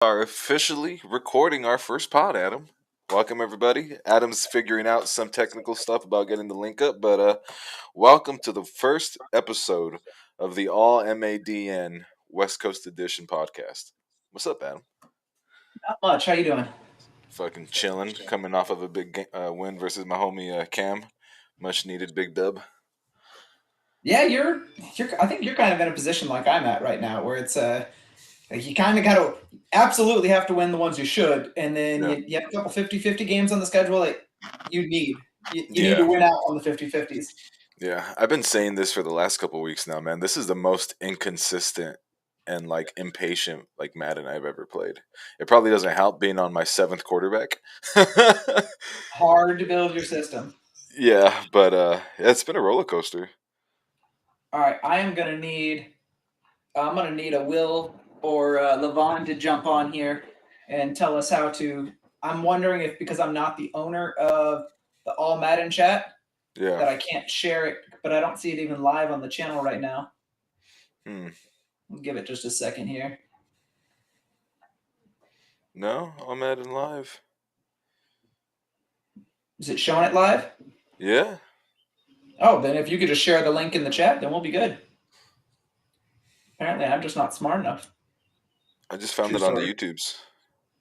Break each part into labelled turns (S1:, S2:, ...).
S1: Are officially recording our first pod, Adam. Welcome everybody. Adam's figuring out some technical stuff about getting the link up, but welcome to the first episode of the All MADN West Coast Edition podcast. What's up, Adam?
S2: Not much. How you doing?
S1: Fucking chilling, coming off of a big win versus my homie Cam. Much needed big dub.
S2: Yeah, you're. I think you're kind of in a position like I'm at right now, where it's like you kind of got to absolutely have to win the ones you should, and then
S1: Yeah.
S2: you have a couple 50-50 games on the schedule that you need. You need to
S1: Yeah.
S2: win out on the 50-50s.
S1: Yeah. I've been saying this for the last couple weeks now, man. This is the most inconsistent and like impatient like Madden I've ever played. It probably doesn't help being on my seventh quarterback.
S2: Hard to build your system.
S1: Yeah, but it's been a roller coaster.
S2: All right, I'm gonna need a Will or Levon to jump on here and tell us how to. I'm wondering if because I'm not the owner of the All Madden chat
S1: Yeah.
S2: that I can't share it, but I don't see it even live on the channel right now.
S1: Hmm.
S2: I'll give it just a second here.
S1: No, I'm Madden live.
S2: Is it showing it live?
S1: Yeah.
S2: Oh, then if you could just share the link in the chat, then we'll be good. Apparently, I'm just not smart enough.
S1: I just found
S2: True
S1: it on the
S2: story.
S1: YouTubes.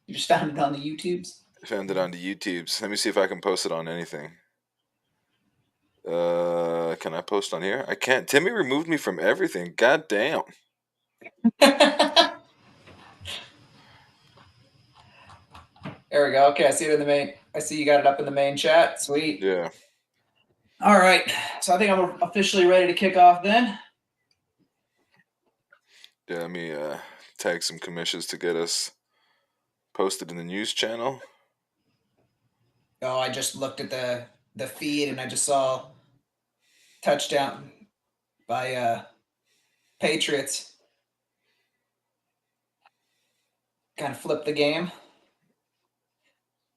S2: You just found it on the YouTubes.
S1: I found it on the YouTubes. Let me see if I can post it on anything. Can I post on here? I can't. Timmy removed me from everything. God damn.
S2: There we go. Okay, I see it in the main. I see you got it up in the main chat. Sweet.
S1: Yeah.
S2: All right. So I think I'm officially ready to kick off then.
S1: Yeah, let me tag some commissions to get us posted in the news channel.
S2: Oh, I just looked at the feed and I just saw touchdown by Patriots. Kind of flipped the game.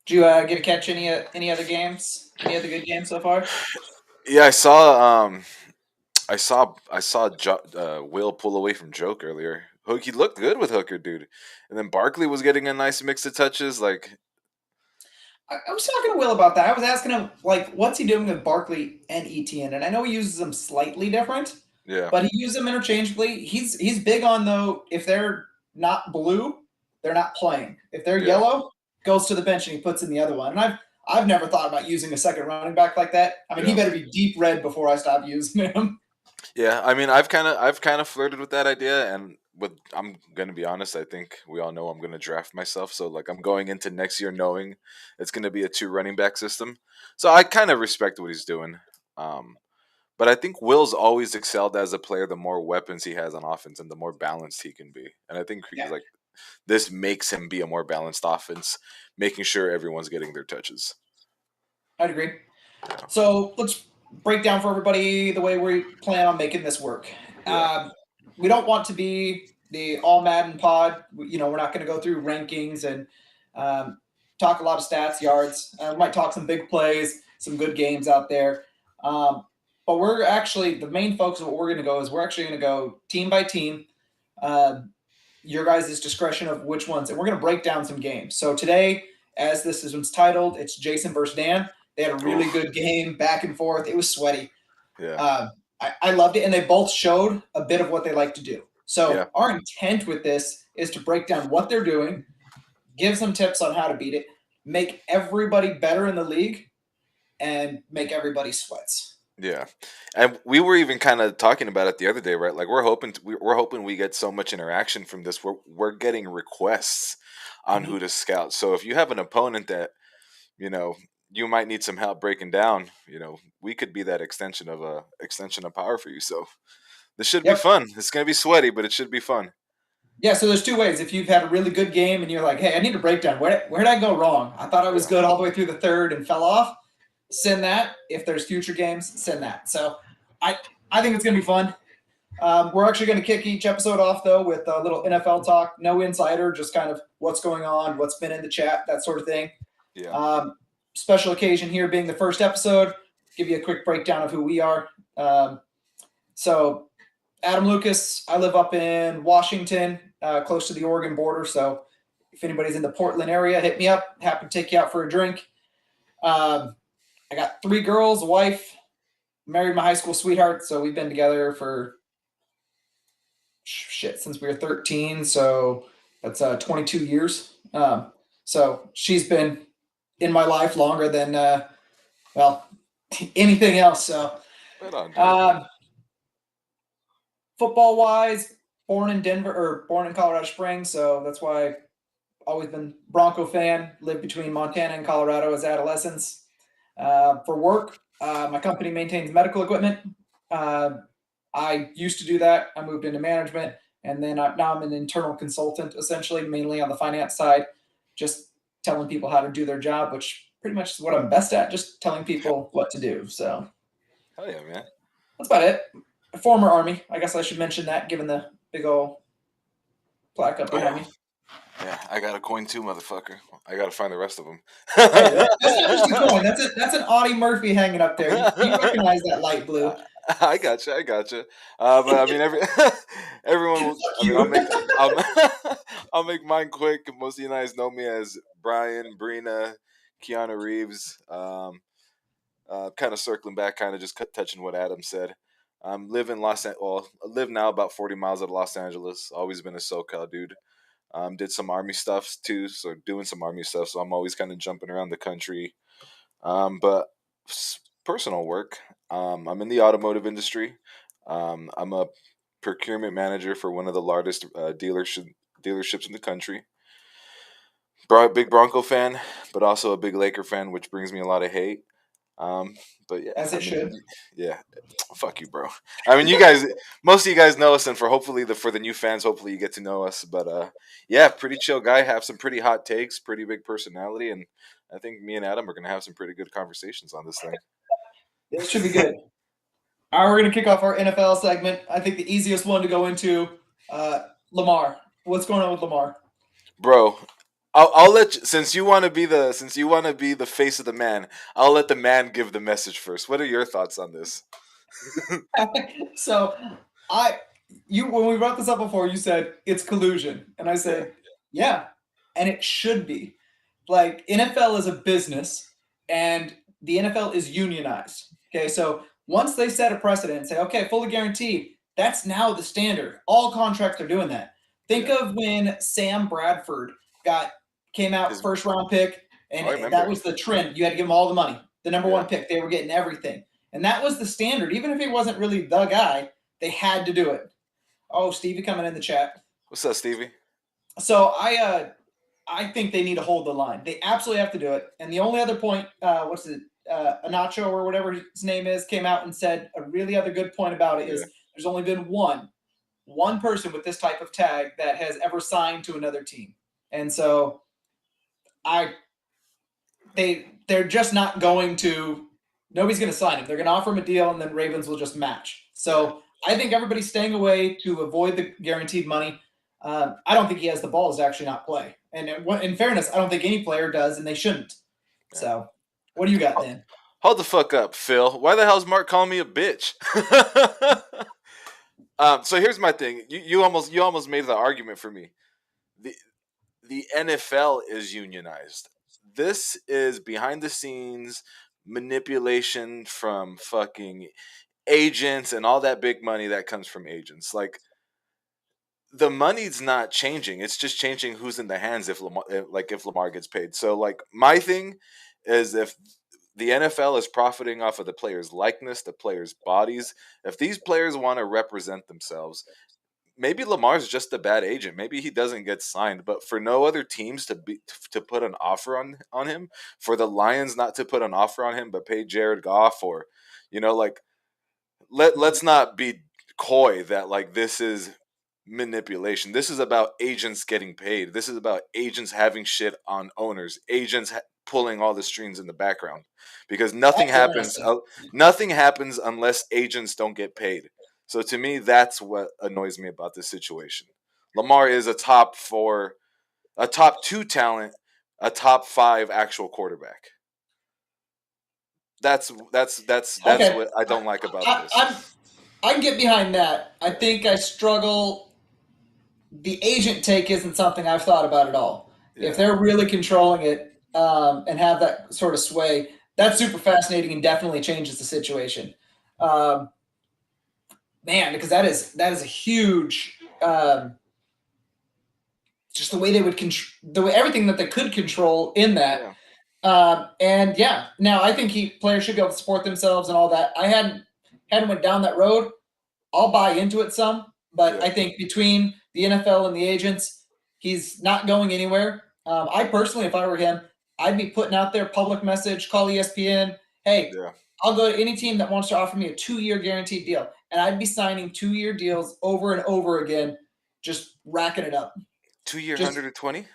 S2: Did you get to catch any other games? Any other good games so far?
S1: Yeah, I saw Will pull away from Joke earlier. Hook, he looked good with Hooker, dude. And then Barkley was getting a nice mix of touches. Like,
S2: I was talking to Will about that. I was asking him like, what's he doing with Barkley and ETN? And I know he uses them slightly different,
S1: yeah,
S2: but he uses them interchangeably. He's big on though. If they're not blue, they're not playing. If they're
S1: yeah,
S2: yellow, goes to the bench and he puts in the other one. And I've never thought about using a second running back like that. I mean, he
S1: yeah.
S2: better be deep red before I stop using him.
S1: Yeah, I mean, I've kind of flirted with that idea, and with I'm gonna be honest, I think we all know I'm gonna draft myself, so like I'm going into next year knowing it's gonna be a two running back system. So I kind of respect what he's doing. Um, but I think Will's always excelled as a player the more weapons he has on offense and the more balanced he can be, and I think
S2: Yeah,
S1: like this makes him be a more balanced offense, making sure everyone's getting their touches.
S2: I'd agree.
S1: Yeah,
S2: So let's break down for everybody the way we plan on making this work.
S1: yeah,
S2: We don't want to be the all Madden pod. We're not going to go through rankings and talk a lot of stats, yards. We might talk some big plays, some good games out there. But we're actually the main focus of what we're going to go is we're actually going to go team by team. Uh, your guys' discretion of which ones, and we're going to break down some games. So today, as this is titled, it's Jason versus Dan. They had a really
S1: oof,
S2: good game, back and forth. It was sweaty.
S1: yeah,
S2: I loved it, and they both showed a bit of what they like to do.
S1: yeah,
S2: So our intent with this is to break down what they're doing, give some tips on how to beat it, make everybody better in the league, and make everybody sweats.
S1: yeah. And we were even kind of talking about it the other day, right? Like we're hoping we get so much interaction from this. We're getting requests on who
S2: Mm-hmm.
S1: to scout. So if you have an opponent that you know you might need some help breaking down, we could be that extension of power for you. So this should be
S2: Yep.
S1: fun. It's gonna be sweaty, but it should be fun.
S2: Yeah, so there's two ways. If you've had a really good game and you're like, hey, I need a breakdown. Where did I go wrong? I thought I was
S1: Yeah,
S2: good all the way through the third and fell off. Send that. If there's future games, send that. So I I think it's gonna be fun. We're actually going to kick each episode off though with a little NFL talk. No insider, just kind of what's going on, what's been in the chat, that sort of thing.
S1: yeah,
S2: Um, Special occasion here being the first episode. Give you a quick breakdown of who we are. So Adam Lucas, I live up in Washington, close to the Oregon border. So If anybody's in the Portland area, hit me up. Happy to take you out for a drink. I got 3 girls, a wife, married my high school sweetheart, so we've been together for shit since we were 13. So that's 22 years. So she's been in my life longer than well anything else. So
S1: Right on, dude.
S2: um, football wise, born in Denver or born in Colorado Springs, so that's why I've always been Bronco fan. Lived between Montana and Colorado as adolescents. For work, my company maintains medical equipment. Uh, I used to do that. I moved into management, and then now I'm an internal consultant, essentially, mainly on the finance side, just telling people how to do their job, which pretty much is what I'm best at, just telling people what to do. So
S1: Hell yeah, man.
S2: that's about it. Former Army. I guess I should mention that, given the big old plaque up
S1: Oh
S2: behind
S1: yeah,
S2: me.
S1: yeah. I got a coin too, motherfucker. I gotta find the rest of them.
S2: Hey, that's not just a coin. That's an Audie Murphy hanging up there. You recognize that light blue?
S1: I got you. I got you. But I mean, everyone will.
S2: Fuck
S1: I mean, I'll
S2: you.
S1: make. I'll, I'll make mine quick. Most of you guys know me as Brian, Brina, Keanu Reeves. Kind of circling back, kind of just touching what Adam said. Live in Well, I live now about 40 miles out of Los Angeles. Always been a SoCal dude. Did some army stuff too, so doing some army stuff. So I'm always kind of jumping around the country. But personal work, I'm in the automotive industry. I'm a procurement manager for one of the largest dealerships in the country. Big Bronco fan, but also a big Laker fan, which brings me a lot of hate. Um, but yeah,
S2: As
S1: I
S2: it
S1: mean,
S2: should.
S1: yeah, fuck you, bro. I mean, you guys, most of you guys know us, and for the new fans, hopefully you get to know us. But yeah, pretty chill guy, have some pretty hot takes, pretty big personality, and I think me and Adam are gonna have some pretty good conversations on this thing.
S2: It should be good. All right, we're going to kick off our NFL segment. I think the easiest one to go into Lamar. What's going on with Lamar?
S1: Bro, I'll let you, since you want to be the face of the man, I'll let the man give the message first. What are your thoughts on this?
S2: So, I you when we brought this up before, you said it's collusion, and I
S1: Yeah,
S2: said, yeah, and it should be. Like NFL is a business, and the NFL is unionized. Okay, so once they set a precedent and say, okay, fully guaranteed, that's now the standard. All contracts are doing that. Think
S1: yeah.
S2: of when Sam Bradford got came out
S1: His,
S2: first round pick,
S1: I
S2: and that
S1: remember.
S2: was the trend. You had to give him all the money. The number
S1: Yeah.
S2: one pick, they were getting everything. And that was the standard. Even if he wasn't really the guy, they had to do it. Oh, Stevie coming in the chat.
S1: What's up, Stevie?
S2: So I think they need to hold the line. They absolutely have to do it. And the only other point, what's it, Anacho or whatever his name is, came out and said a really other good point about it
S1: Yeah.
S2: is there's only been one person with this type of tag that has ever signed to another team. And so I they're just not going to nobody's going to sign him. They're going to offer him a deal and then Ravens will just match.
S1: Yeah.
S2: So I think everybody's staying away to avoid the guaranteed money. I don't think he has the balls to actually not play. And in fairness, I don't think any player does, and they shouldn't.
S1: Yeah.
S2: So, what do you got then?
S1: Hold the fuck up, Phil. Why the hell's Mark calling me a bitch? So here's my thing. You almost made the argument for me. The the NFL is unionized. This is behind the scenes manipulation from fucking agents and all that big money that comes from agents. Like the money's not changing. It's just changing who's in the hands if Lamar gets paid. So like my thing is if the NFL is profiting off of the players' likeness, the players' bodies. If these players want to represent themselves, maybe Lamar's just a bad agent. Maybe he doesn't get signed, but for no other teams to put an offer on him, for the Lions not to put an offer on him, but pay Jared Goff or, like let's not be coy that like this is manipulation. This is about agents getting paid. This is about agents having shit on owners. Pulling all the strings in the background because nothing
S2: That's
S1: happens.
S2: interesting.
S1: Nothing happens unless agents don't get paid. So to me, that's what annoys me about this situation. Lamar is a top four, a top two talent, a top five actual quarterback. That's
S2: Okay,
S1: what I don't like about
S2: I,
S1: this.
S2: I'm I can get behind that. I
S1: Yeah.
S2: think I struggle. The agent take isn't something I've thought about at all. If
S1: Yeah,
S2: they're really controlling it and have that sort of sway, that's super fascinating and definitely changes the situation. Um, Man, because that is a huge just the way they would control the way everything that they could control in that.
S1: yeah,
S2: And yeah, now I think players should be able to support themselves and all that. I hadn't went down that road. I'll buy into it some, but
S1: yeah,
S2: I think between the NFL and the agents, he's not going anywhere. I personally, if I were him, I'd be putting out there public message, call ESPN. Hey,
S1: yeah.
S2: I'll go to any team that wants to offer me a 2-year guaranteed deal, and I'd be signing 2-year deals over and over again, just racking it up.
S1: 2 year,
S2: Just
S1: 120.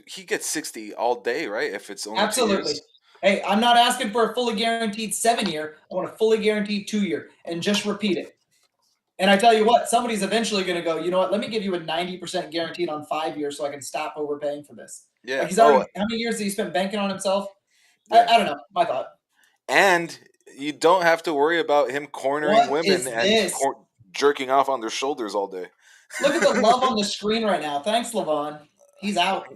S1: He gets 60 all day, right? If it's only 2 years.
S2: absolutely. Hey, I'm not asking for a fully guaranteed 7-year. I want a fully guaranteed 2-year, and just repeat it. And I tell you what, somebody's eventually going to go, you know what? Let me give you a 90% guaranteed on 5 years so I can stop overpaying for this. Like
S1: Yeah.
S2: he's
S1: Oh,
S2: already, how many years did he spend banking on himself? I,
S1: yeah.
S2: I don't know. My thought.
S1: And you don't have to worry about him cornering
S2: What
S1: women
S2: is
S1: and
S2: this?
S1: jerking off on their shoulders all day.
S2: Look at the love on the screen right now. Thanks, Levon. He's out.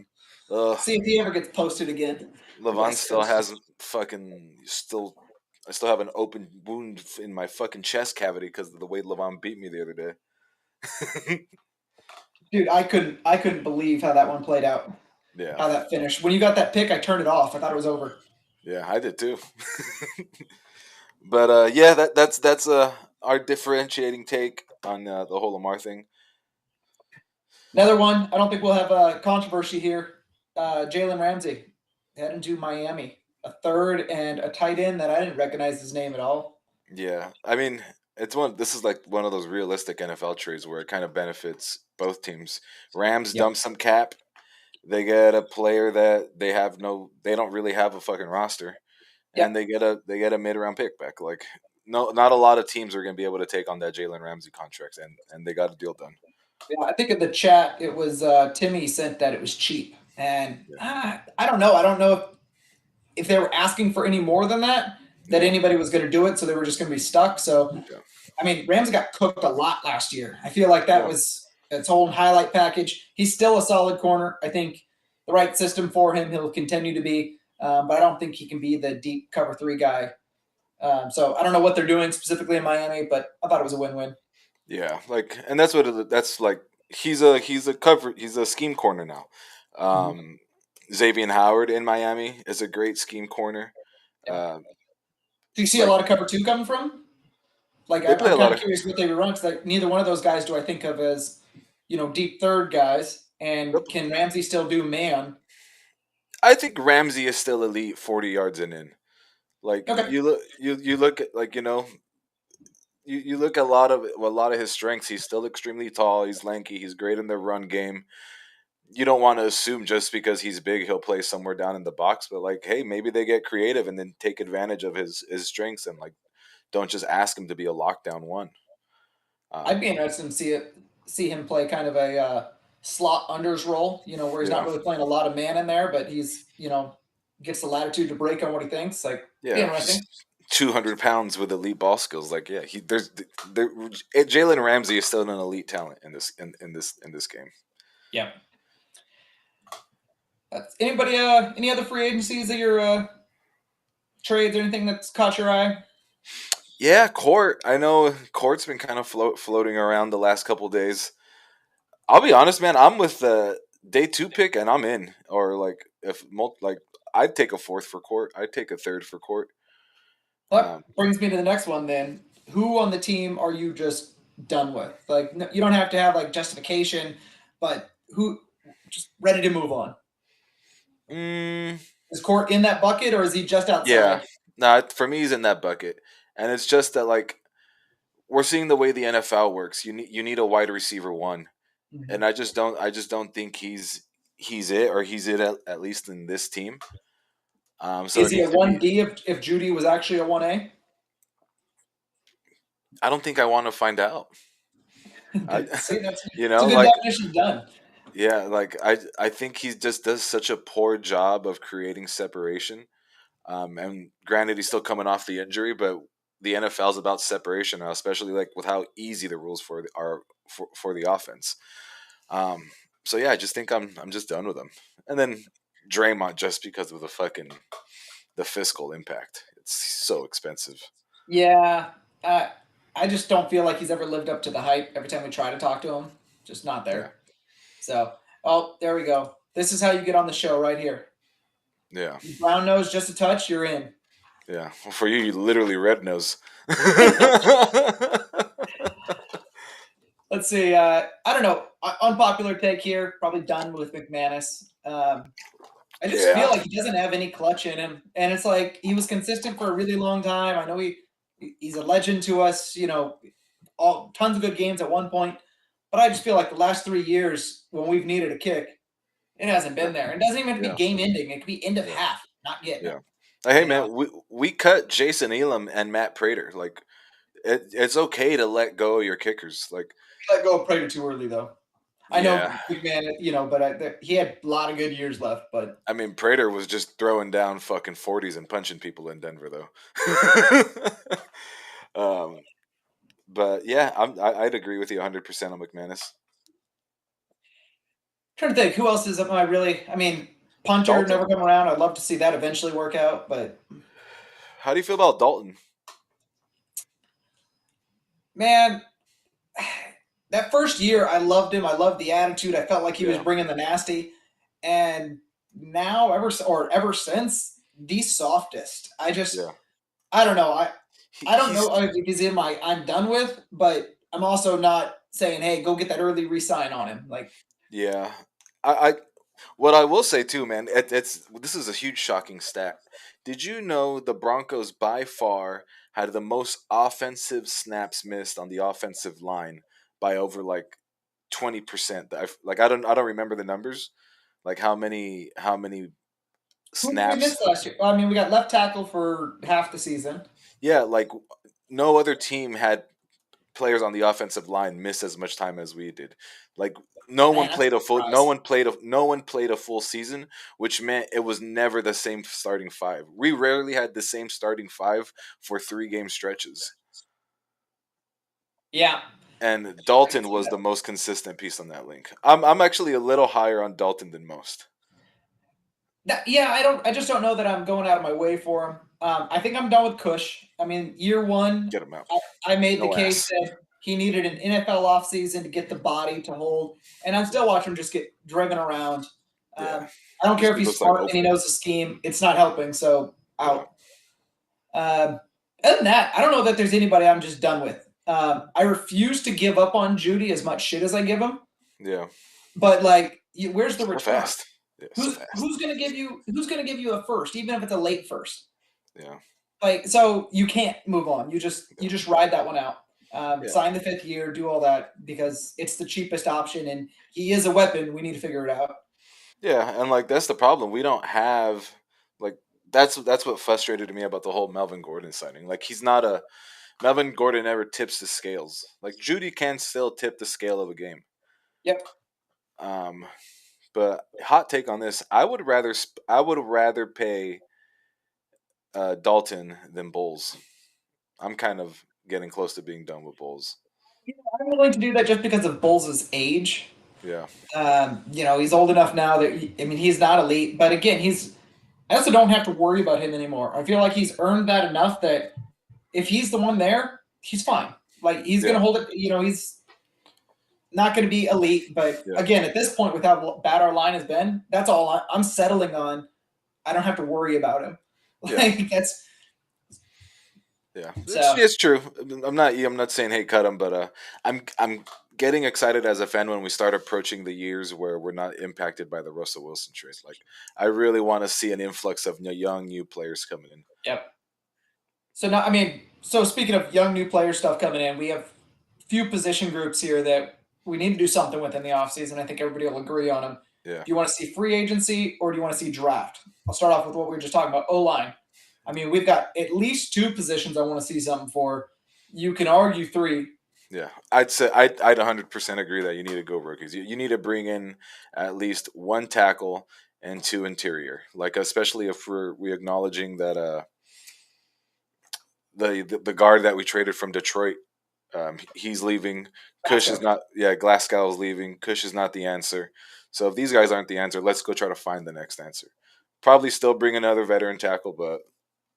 S1: Ugh.
S2: See if he ever gets posted again.
S1: Levon
S2: West
S1: still
S2: Coast.
S1: has fucking still. I still have an open wound in my fucking chest cavity because of the way Levon beat me the other day.
S2: Dude, I couldn't believe how that one played out.
S1: Yeah,
S2: How that finished. When you got that pick, I turned it off. I thought it was over.
S1: yeah, I did too. But yeah, that's our differentiating take on the whole Lamar thing.
S2: Another one. I don't think we'll have a controversy here. Jalen Ramsey heading to Miami. A third and a tight end that I didn't recognize his name at all.
S1: Yeah, I mean, it's one. This is like one of those realistic NFL trades where it kind of benefits both teams. Rams
S2: Yep.
S1: dump some cap. They get a player that they have no. They don't really have a fucking roster, and
S2: Yep.
S1: they get a mid round pick back. Like no, not a lot of teams are going to be able to take on that Jalen Ramsey contract, and they got a deal done.
S2: Yeah, I think in the chat it was Timmy sent that it was cheap, and
S1: Yeah,
S2: I don't know. I don't know if they were asking for any more than that
S1: yeah,
S2: anybody was going to do it, so they were just going to be stuck. So
S1: yeah,
S2: I mean, Ramsey got cooked a lot last year. I feel like that
S1: yeah,
S2: was its whole highlight package. He's still a solid corner. I think the right system for him, he'll continue to be. But I don't think he can be the deep cover three guy. So I don't know what they're doing specifically in Miami, but I thought it was a win-win.
S1: yeah. Like, and that's that's like. He's a cover. He's a scheme corner now.
S2: Mm-hmm.
S1: Um, Xavier Howard in Miami is a great scheme corner.
S2: Yeah.
S1: Uh,
S2: Do you see a
S1: like
S2: lot of cover two coming from? Like
S1: they
S2: I'm,
S1: play
S2: I'm
S1: a lot
S2: kind of
S1: of.
S2: curious what they run because like, neither one of those guys do I think of as deep third guys. And can Ramsey still do man?
S1: I think Ramsey is still elite 40 yards and in. Like
S2: Okay.
S1: you look at like you look at a lot of his strengths. He's still extremely tall. He's lanky. He's great in the run game. You don't want to assume just because he's big he'll play somewhere down in the box. But like, hey, maybe they get creative and then take advantage of his strengths and like don't just ask him to be a lockdown one.
S2: I'd be
S1: Um,
S2: interested to see him play kind of a slot unders role, where he's not
S1: yeah,
S2: really playing a lot of man in there, but he's gets the latitude to break on what he thinks. Like, be
S1: yeah.
S2: interesting.
S1: 200 pounds with elite ball skills. Like, yeah, there. Jalen Ramsey is still an elite talent in this game.
S2: Yeah. Anybody? Any other free agencies that you're trades or anything that's caught your eye?
S1: Yeah, Court. I know Court's been kind of floating around the last couple days. I'll be honest, man. I'm with the day two pick, and I'm in. Or like like I'd take a fourth for Court. I'd take a third for Court.
S2: That
S1: Um,
S2: brings me to the next one. Then, who on the team are you just done with? Like, no, you don't have to have like justification, but who just ready to move on?
S1: mm,
S2: Is Court in that bucket, or is he just
S1: yeah,
S2: outside?
S1: nah. For me, he's in that bucket, and it's just that like we're seeing the way the NFL works. You need a wide receiver one,
S2: Mhm.
S1: and I just don't think he's it or he's it at least in this team. So
S2: Is
S1: it
S2: he a
S1: needs to
S2: one
S1: be.
S2: D if Judy was actually a 1A?
S1: I don't think I want to find out. I,
S2: See, that's
S1: you
S2: it's a
S1: know,
S2: good
S1: like
S2: definition done.
S1: yeah, like I think he just does such a poor job of creating separation. And granted, he's still coming off the injury, but the NFL is about separation now, especially like with how easy the rules are for the offense. Um, So yeah, I just think I'm just done with him. And then Draymond just because of the fiscal impact. It's so expensive.
S2: Yeah, uh, I just don't feel like he's ever lived up to the hype. Every time we try to talk to him, just not
S1: Yeah.
S2: there. So, oh, there we go. This is how you get on the show right here.
S1: Yeah.
S2: Brown nose, just a touch, you're in.
S1: Yeah. Well, for you, you literally red nose.
S2: Let's see. I don't know. Unpopular take here. Probably done with McManus. I just feel
S1: Yeah.
S2: like he doesn't have any clutch in him, and it's like he was consistent for a really long time. I know he's a legend to us. You know, all tons of good games at one point, but I just feel like the last 3 years when we've needed a kick, it hasn't been there. It doesn't even have to be
S1: Yeah.
S2: game ending. It could be end of
S1: Yeah.
S2: half, not getting
S1: Yeah.
S2: him.
S1: Hey
S2: You know,
S1: man, we cut Jason Elam and Matt Prater. Like it's okay to let go of your kickers. Like
S2: let go of Prater too early though. I
S1: yeah,
S2: know, big man. You know, but he had a lot of good years left. But
S1: I mean Prater was just throwing down fucking 40s and punching people in Denver though. um, but yeah, I'd agree with you 100% on McManus.
S2: trying to think who else is am I really? I mean, punter never
S1: Dalton,
S2: come around. I'd love to see that eventually work out, but
S1: how do you feel about Dalton?
S2: man, that first year I loved him. I loved the attitude. I felt like he was
S1: Yeah,
S2: bringing the nasty, and now ever since the softest.
S1: yeah.
S2: I don't know. I don't
S1: He's
S2: know if he's in my I'm done with, but I'm also not saying hey go get that early resign on him. Like
S1: yeah. I what I will say too, man, it's this is a huge shocking stat. Did you know the Broncos by far had the most offensive snaps missed on the offensive line by over like 20%? I don't remember the numbers, like how many
S2: who did we
S1: snaps.
S2: miss last year? I mean, we got left tackle for half the season.
S1: Yeah, like no other team had players on the offensive line miss as much time as we did. Like
S2: Man, that's a surprise.
S1: no one played a full season, which meant it was never the same starting five. We rarely had the same starting five for 3 game stretches.
S2: Yeah,
S1: And
S2: I can
S1: Dalton
S2: see
S1: was
S2: that.
S1: the most consistent piece on that link. I'm actually a little higher on Dalton than most.
S2: Yeah, I just don't know that I'm going out of my way for him. I think I'm done with Cush. I mean, year one,
S1: Get him out.
S2: I made the
S1: No
S2: case
S1: ass.
S2: that he needed an NFL offseason to get the body to hold, and I'm still watching him just get driven around.
S1: Yeah.
S2: I don't care
S1: This
S2: if
S1: dude
S2: he's
S1: looks like
S2: smart and he
S1: Oprah.
S2: knows the scheme; it's not helping. So
S1: Yeah.
S2: out. Other than that, I don't know that there's anybody I'm just done with. I refuse to give up on Judy as much shit as I give him,
S1: Yeah.
S2: but like, where's the
S1: So
S2: return?
S1: fast. Yeah, so fast.
S2: Who's gonna give you a first, even if it's a late first?
S1: Yeah.
S2: Like, so you can't move on.
S1: Yeah.
S2: You just ride that one out.
S1: Yeah.
S2: Sign the 5th year, do all that because it's the cheapest option, and he is a weapon. We need to figure it out.
S1: Yeah, and like that's the problem. We don't have like that's what frustrated me about the whole Melvin Gordon signing. Like he's not a Melvin Gordon never tips the scales. Like Judy can still tip the scale of a game.
S2: Yep.
S1: Um, but hot take on this, I would rather pay Dalton than Bowles. I'm kind of getting close to being done with Bowles.
S2: I'm willing to do that just because of Bulls' age.
S1: Yeah,
S2: He's old enough now that I mean he's not elite, but again, I also don't have to worry about him anymore. I feel like he's earned that enough that if he's the one there, he's fine. Like he's gonna
S1: yeah,
S2: hold it. He's not going to be elite, but
S1: yeah,
S2: again, at this point, with how bad our line has been, that's all I'm settling on. I don't have to worry about him.
S1: yeah.
S2: Like that's
S1: Yeah,
S2: so.
S1: it's true. I'm not saying hey cut him, but I'm getting excited as a fan when we start approaching the years where we're not impacted by the Russell Wilson trade. Like I really want to see an influx of young new players coming in.
S2: Yep. So now, I mean, so speaking of young new player stuff coming in, we have few position groups here that we need to do something with in the offseason. I think everybody will agree on them.
S1: Yeah,
S2: Do you want to see free agency or do you want to see draft? I'll start off with what we were just talking about, O line. I mean, we've got at least two positions I want to see something for. You can argue three.
S1: yeah. I'd 100% agree that you need to go rookies. You need to bring in at least one tackle and two interior. Like especially if we acknowledging that the guard that we traded from Detroit. He's leaving. Kush is
S2: Glasgow.
S1: not. Yeah, Glasgow's leaving. Kush is not the answer. So if these guys aren't the answer, let's go try to find the next answer. Probably still bring another veteran tackle, but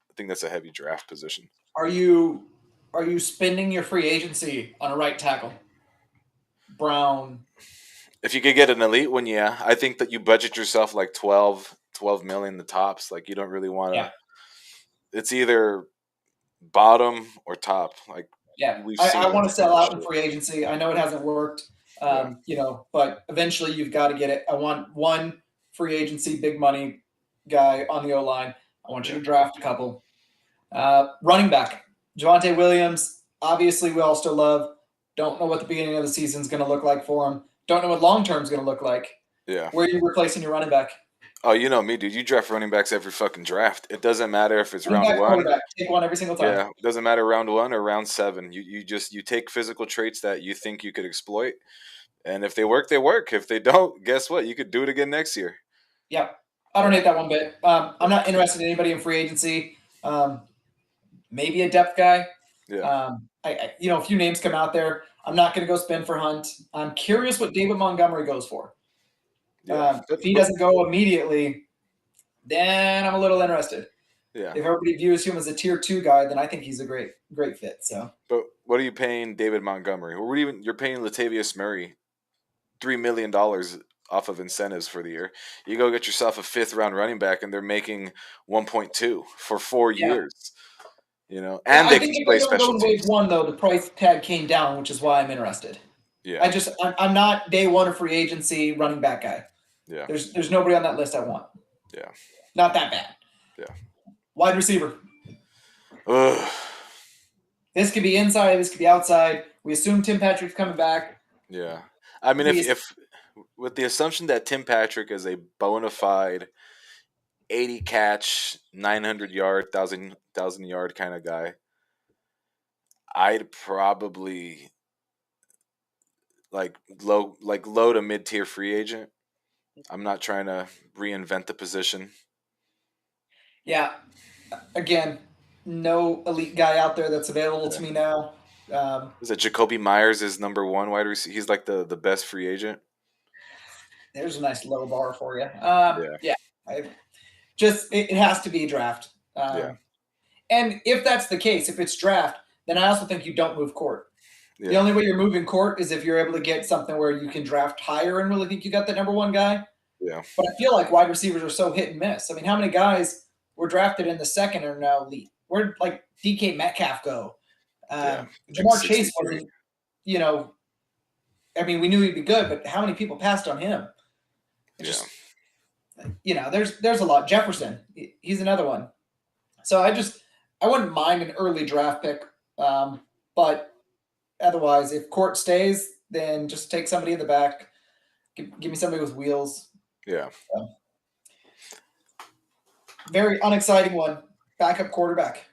S1: I think that's a heavy draft position.
S2: Are you spending your free agency on a right tackle? Brown.
S1: If you could get an elite one, yeah. I think that you budget yourself like 12 million the tops. Like you don't really want
S2: Yeah.
S1: to. It's either bottom or top. Like
S2: Yeah.
S1: we've
S2: I
S1: seen
S2: want to
S1: it's kind
S2: sell
S1: of
S2: out in
S1: shit.
S2: free agency. I know it hasn't worked,
S1: Yeah,
S2: but eventually you've got to get it. I want one free agency, big money guy on the O line. I want you
S1: yeah,
S2: to draft a couple. Running back, Javonte Williams. Obviously, we all still love. Don't know what the beginning of the season is going to look like for him. Don't know what long term is going to look like.
S1: yeah.
S2: Where are you replacing your running back?
S1: Oh, you know me, dude. You draft running backs every fucking draft. It doesn't matter if it's
S2: Running
S1: round
S2: back,
S1: one.
S2: quarterback. Take one every single time.
S1: Yeah, it doesn't matter round one or round seven. You take physical traits that you think you could exploit, and if they work, they work. If they don't, guess what? You could do it again next year.
S2: Yeah, I don't
S1: Yeah,
S2: hate that one bit. I'm not interested in anybody in free agency. Maybe a depth guy.
S1: yeah,
S2: A few names come out there. I'm not going to go spin for Hunt. I'm curious what David Montgomery goes for.
S1: yeah.
S2: If he doesn't go immediately, then I'm a little interested.
S1: Yeah.
S2: If everybody views him as a tier 2 guy, then I think he's a great fit. So
S1: But what are you paying David Montgomery? Or you're paying Latavius Murray $3 million off of incentives for the year. You go get yourself a fifth round running back, and they're making 1.2 for four
S2: yeah,
S1: years.
S2: yeah.
S1: And
S2: I
S1: they can
S2: think if
S1: play
S2: they don't go
S1: special
S2: in wave
S1: teams.
S2: one, though, the price tag came down, which is why I'm interested.
S1: Yeah,
S2: I'm not day one of free agency running back guy.
S1: yeah,
S2: There's nobody on that list I want.
S1: yeah,
S2: Not that bad.
S1: yeah.
S2: Wide receiver.
S1: Ugh.
S2: This could be inside. This could be outside. We assume Tim Patrick's coming back.
S1: Yeah. I mean,
S2: We
S1: if with the assumption that Tim Patrick is a bona fide 80 catch, 900 yard, thousand yard kind of guy, I'd probably low to mid tier free agent. I'm not trying to reinvent the position.
S2: Yeah. Again, no elite guy out there that's available
S1: Yeah.
S2: to me now.
S1: Is it Jacoby Myers is number one wide receiver? He's like the best free agent.
S2: There's a nice low bar for you.
S1: Yeah,
S2: Yeah. It has to be draft.
S1: yeah,
S2: And if that's the case, if it's draft, then I also think you don't move court. The
S1: yeah,
S2: only way you're moving court is if you're able to get something where you can draft higher and really think you got the number one guy.
S1: yeah,
S2: But I feel like wide receivers are so hit and miss. I mean, how many guys were drafted in the second are now elite? Where'd like DK Metcalf go?
S1: yeah. Like
S2: Jamar Chase
S1: 63.
S2: wasn't, you know, I mean, we knew he'd be good, but how many people passed on him? It
S1: Yeah,
S2: just, there's a lot. Jefferson, he's another one. So I wouldn't mind an early draft pick, but otherwise, if Court stays, then just take somebody in the back. Give me somebody with wheels.
S1: yeah.
S2: So, very unexciting one. Backup quarterback.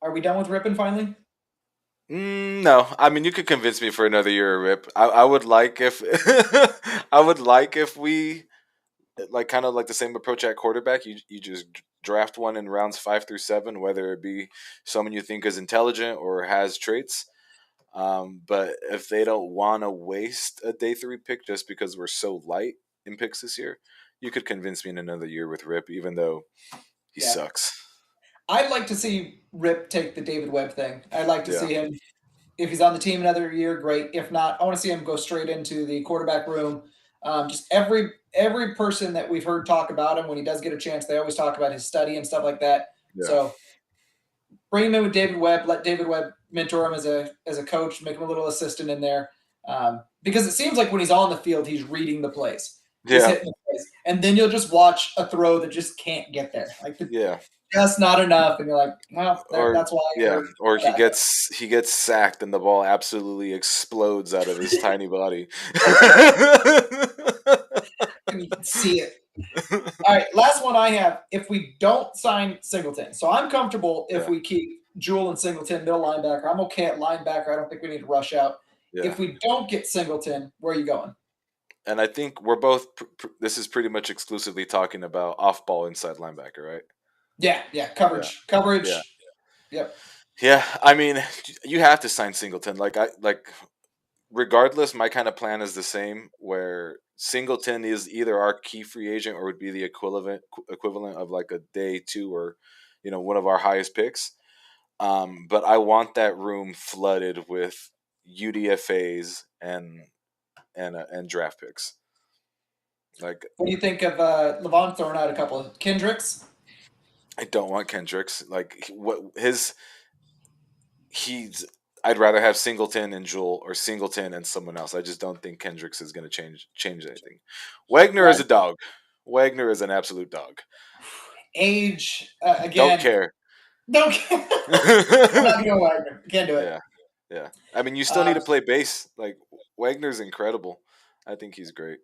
S2: Are we done with Rippin finally?
S1: No, I mean you could convince me for another year, Rip. I would like if I would like if we like kind of like the same approach at quarterback. You just draft one in rounds 5 through 7, whether it be someone you think is intelligent or has traits. But if they don't want to waste a day 3 pick just because we're so light in picks this year, you could convince me in another year with Rip, even though he
S2: Yeah.
S1: sucks.
S2: I'd like to see Rip take the David Webb thing. I'd like to
S1: Yeah,
S2: see him. If he's on the team another year, great. If not, I want to see him go straight into the quarterback room. Just every person that we've heard talk about him when he does get a chance, they always talk about his study and stuff like that.
S1: yeah,
S2: So bring him in with David Webb. Let David Webb mentor him as a coach. Make him a little assistant in there, because it seems like when he's on the field, he's reading the plays. He's
S1: yeah,
S2: hitting the plays, and then you'll just watch a throw that just can't get there. Like
S1: yeah.
S2: just not enough, and you're like, well,
S1: Or
S2: that's why
S1: yeah,
S2: you're
S1: or he
S2: that.
S1: gets sacked and the ball absolutely explodes out of his tiny body.
S2: And you can see it. All right, last one I have. If we don't sign Singleton, so I'm comfortable if
S1: Yeah,
S2: we keep Jewel and Singleton middle linebacker. I'm okay at linebacker. I don't think we need to rush out.
S1: yeah.
S2: If we don't get Singleton, where are you going?
S1: And I think we're both. This is pretty much exclusively talking about off-ball inside linebacker, right?
S2: Yeah,
S1: Yeah, yeah,
S2: coverage. Yep.
S1: yeah. I mean, you have to sign Singleton. Regardless, my kind of plan is the same. Where Singleton is either our key free agent or would be the equivalent of like a day two or one of our highest picks. But I want that room flooded with UDFA's and draft picks. Like
S2: What do you think of Levon throwing out a couple of Kendricks?
S1: I don't want Kendricks. Like what his he's. I'd rather have Singleton and Jewel or Singleton and someone else. I just don't think Kendricks is going to change anything. Wagner is
S2: Right.
S1: a dog. Wagner is an absolute dog.
S2: Age
S1: Don't
S2: again.
S1: care.
S2: Don't. I'm not gonna go Wagner. Can't do it.
S1: Yeah, yeah. I mean, you still need
S2: Uh,
S1: to play base. Like Wagner's incredible. I think he's great.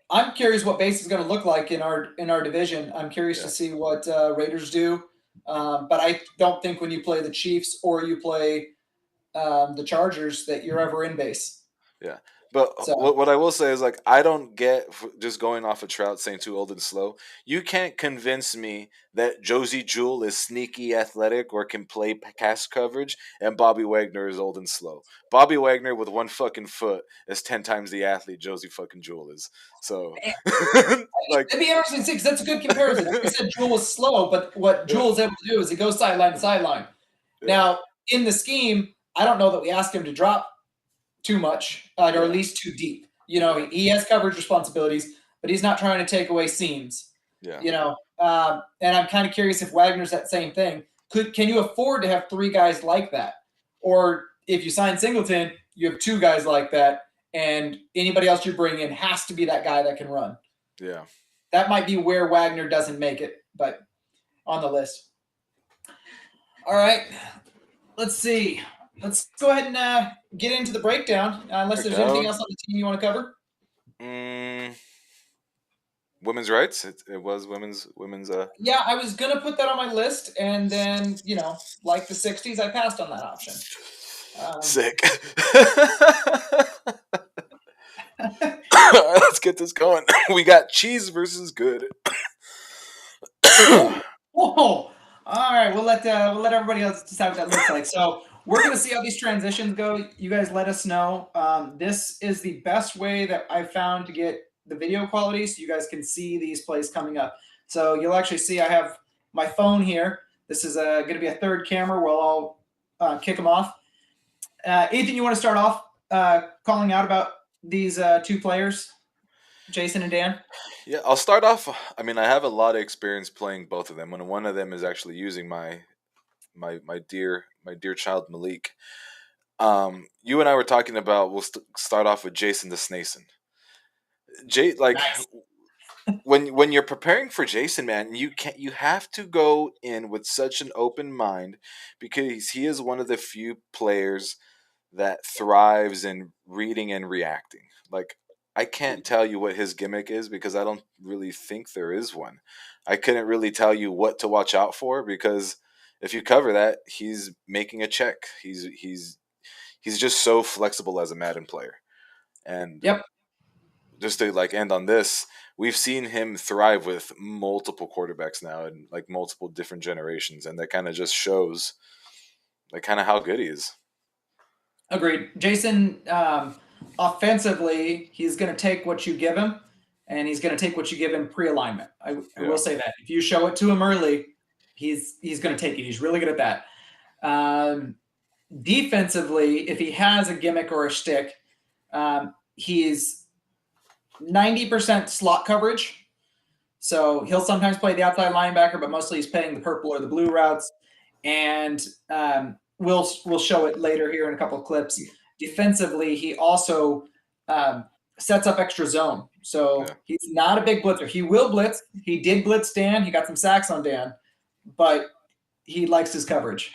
S2: I'm curious what base is going to look like in our division. I'm curious to
S1: Yeah,
S2: see what Raiders do, but I don't think when you play the Chiefs or you play the Chargers that you're ever in base.
S1: yeah. But
S2: So
S1: what I will say is like I don't get just going off of Trout saying too old and slow. You can't convince me that Josie Jewell is sneaky athletic or can play pass coverage, and Bobby Wagner is old and slow. Bobby Wagner with one fucking foot is 10 times the athlete Josie fucking Jewell is. So, like,
S2: it'd be interesting to see because that's a good comparison. I said Jewel was slow, but what
S1: yeah,
S2: Jewel's able to do is he goes sideline to sideline.
S1: yeah,
S2: Now in the scheme, I don't know that we ask him to drop too much or at
S1: yeah,
S2: least too deep. He has coverage responsibilities, but he's not trying to take away seams.
S1: yeah,
S2: And I'm kind of curious if Wagner's that same thing. Can you afford to have three guys like that, or if you sign Singleton, you have two guys like that, and anybody else you bring in has to be that guy that can run.
S1: yeah.
S2: That might be where Wagner doesn't make it, but on the list. All right, let's see. Let's go ahead and get into the breakdown. Unless there's anything
S1: Breakdown.
S2: else on the team you want to cover.
S1: Mm, women's rights. It was women's.
S2: Yeah, I was gonna put that on my list, and then like the '60s, I passed on that option. Um,
S1: Sick. Let's get this going. We got cheese versus good.
S2: whoa, whoa! All right, we'll let everybody else decide what that looks like. So we're gonna see how these transitions go. You guys let us know. This is the best way that I've found to get the video quality, so you guys can see these plays coming up. So you'll actually see I have my phone here. This is going to be a third camera where I'll kick them off. Ethan, you want to start off calling out about these two players, Jason and Dan?
S1: Yeah, I'll start off. I mean, I have a lot of experience playing both of them, and one of them is actually using my dear child Malik. You and I were talking about. We'll start off with Jason the Snason. Like
S2: Nice.
S1: when you're preparing for Jason, man, you have to go in with such an open mind because he is one of the few players that thrives in reading and reacting. Like I can't tell you what his gimmick is because I don't really think there is one. I couldn't really tell you what to watch out for because if you cover that, he's making a check. He's just so flexible as a Madden player. And
S2: Yep,
S1: just to like end on this, we've seen him thrive with multiple quarterbacks now and like multiple different generations, and that kind of just shows like kind of how good he is.
S2: agreed. Jason, offensively, he's going to take what you give him, and he's going to take what you give him pre-alignment. I will
S1: Yeah,
S2: say that if you show it to him early, he's going to take it. He's really good at that. Defensively, if he has a gimmick or a shtick, he's 90% slot coverage. So he'll sometimes play the outside linebacker, but mostly he's playing the purple or the blue routes. And we'll show it later here in a couple of clips. Defensively, he also sets up extra zone.
S1: yeah.
S2: So he's not a big blitzer. He will blitz. He did blitz Dan. He got some sacks on Dan, but he likes his coverage.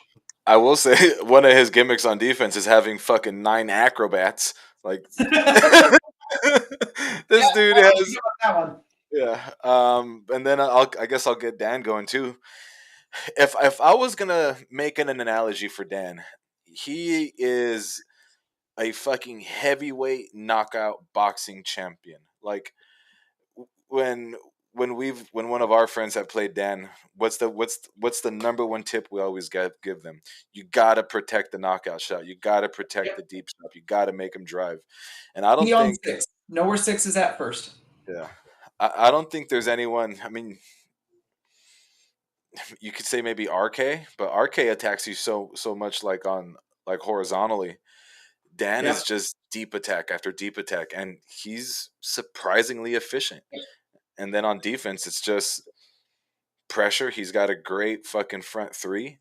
S1: I will say one of his gimmicks on defense is having fucking 9 acrobats. Like
S2: Yeah,
S1: this dude
S2: I don't
S1: has,
S2: forget about that one.
S1: yeah. And then I guess I'll get Dan going too. If I was gonna make an analogy for Dan, he is a fucking heavyweight knockout boxing champion. Like when when one of our friends have played Dan, what's the number one tip we always give them? You gotta protect the knockout shot. You gotta protect
S2: Yep.
S1: the deep stuff. You gotta make him drive. And I
S2: He
S1: don't
S2: owns
S1: think
S2: six. know where 6 is at first.
S1: Yeah. I don't think there's anyone. I mean, you could say maybe RK, but RK attacks you so much like on like horizontally. Dan is
S2: Yep.
S1: just deep attack after deep attack, and he's surprisingly efficient. And then on defense, it's just pressure. He's got a great fucking front three,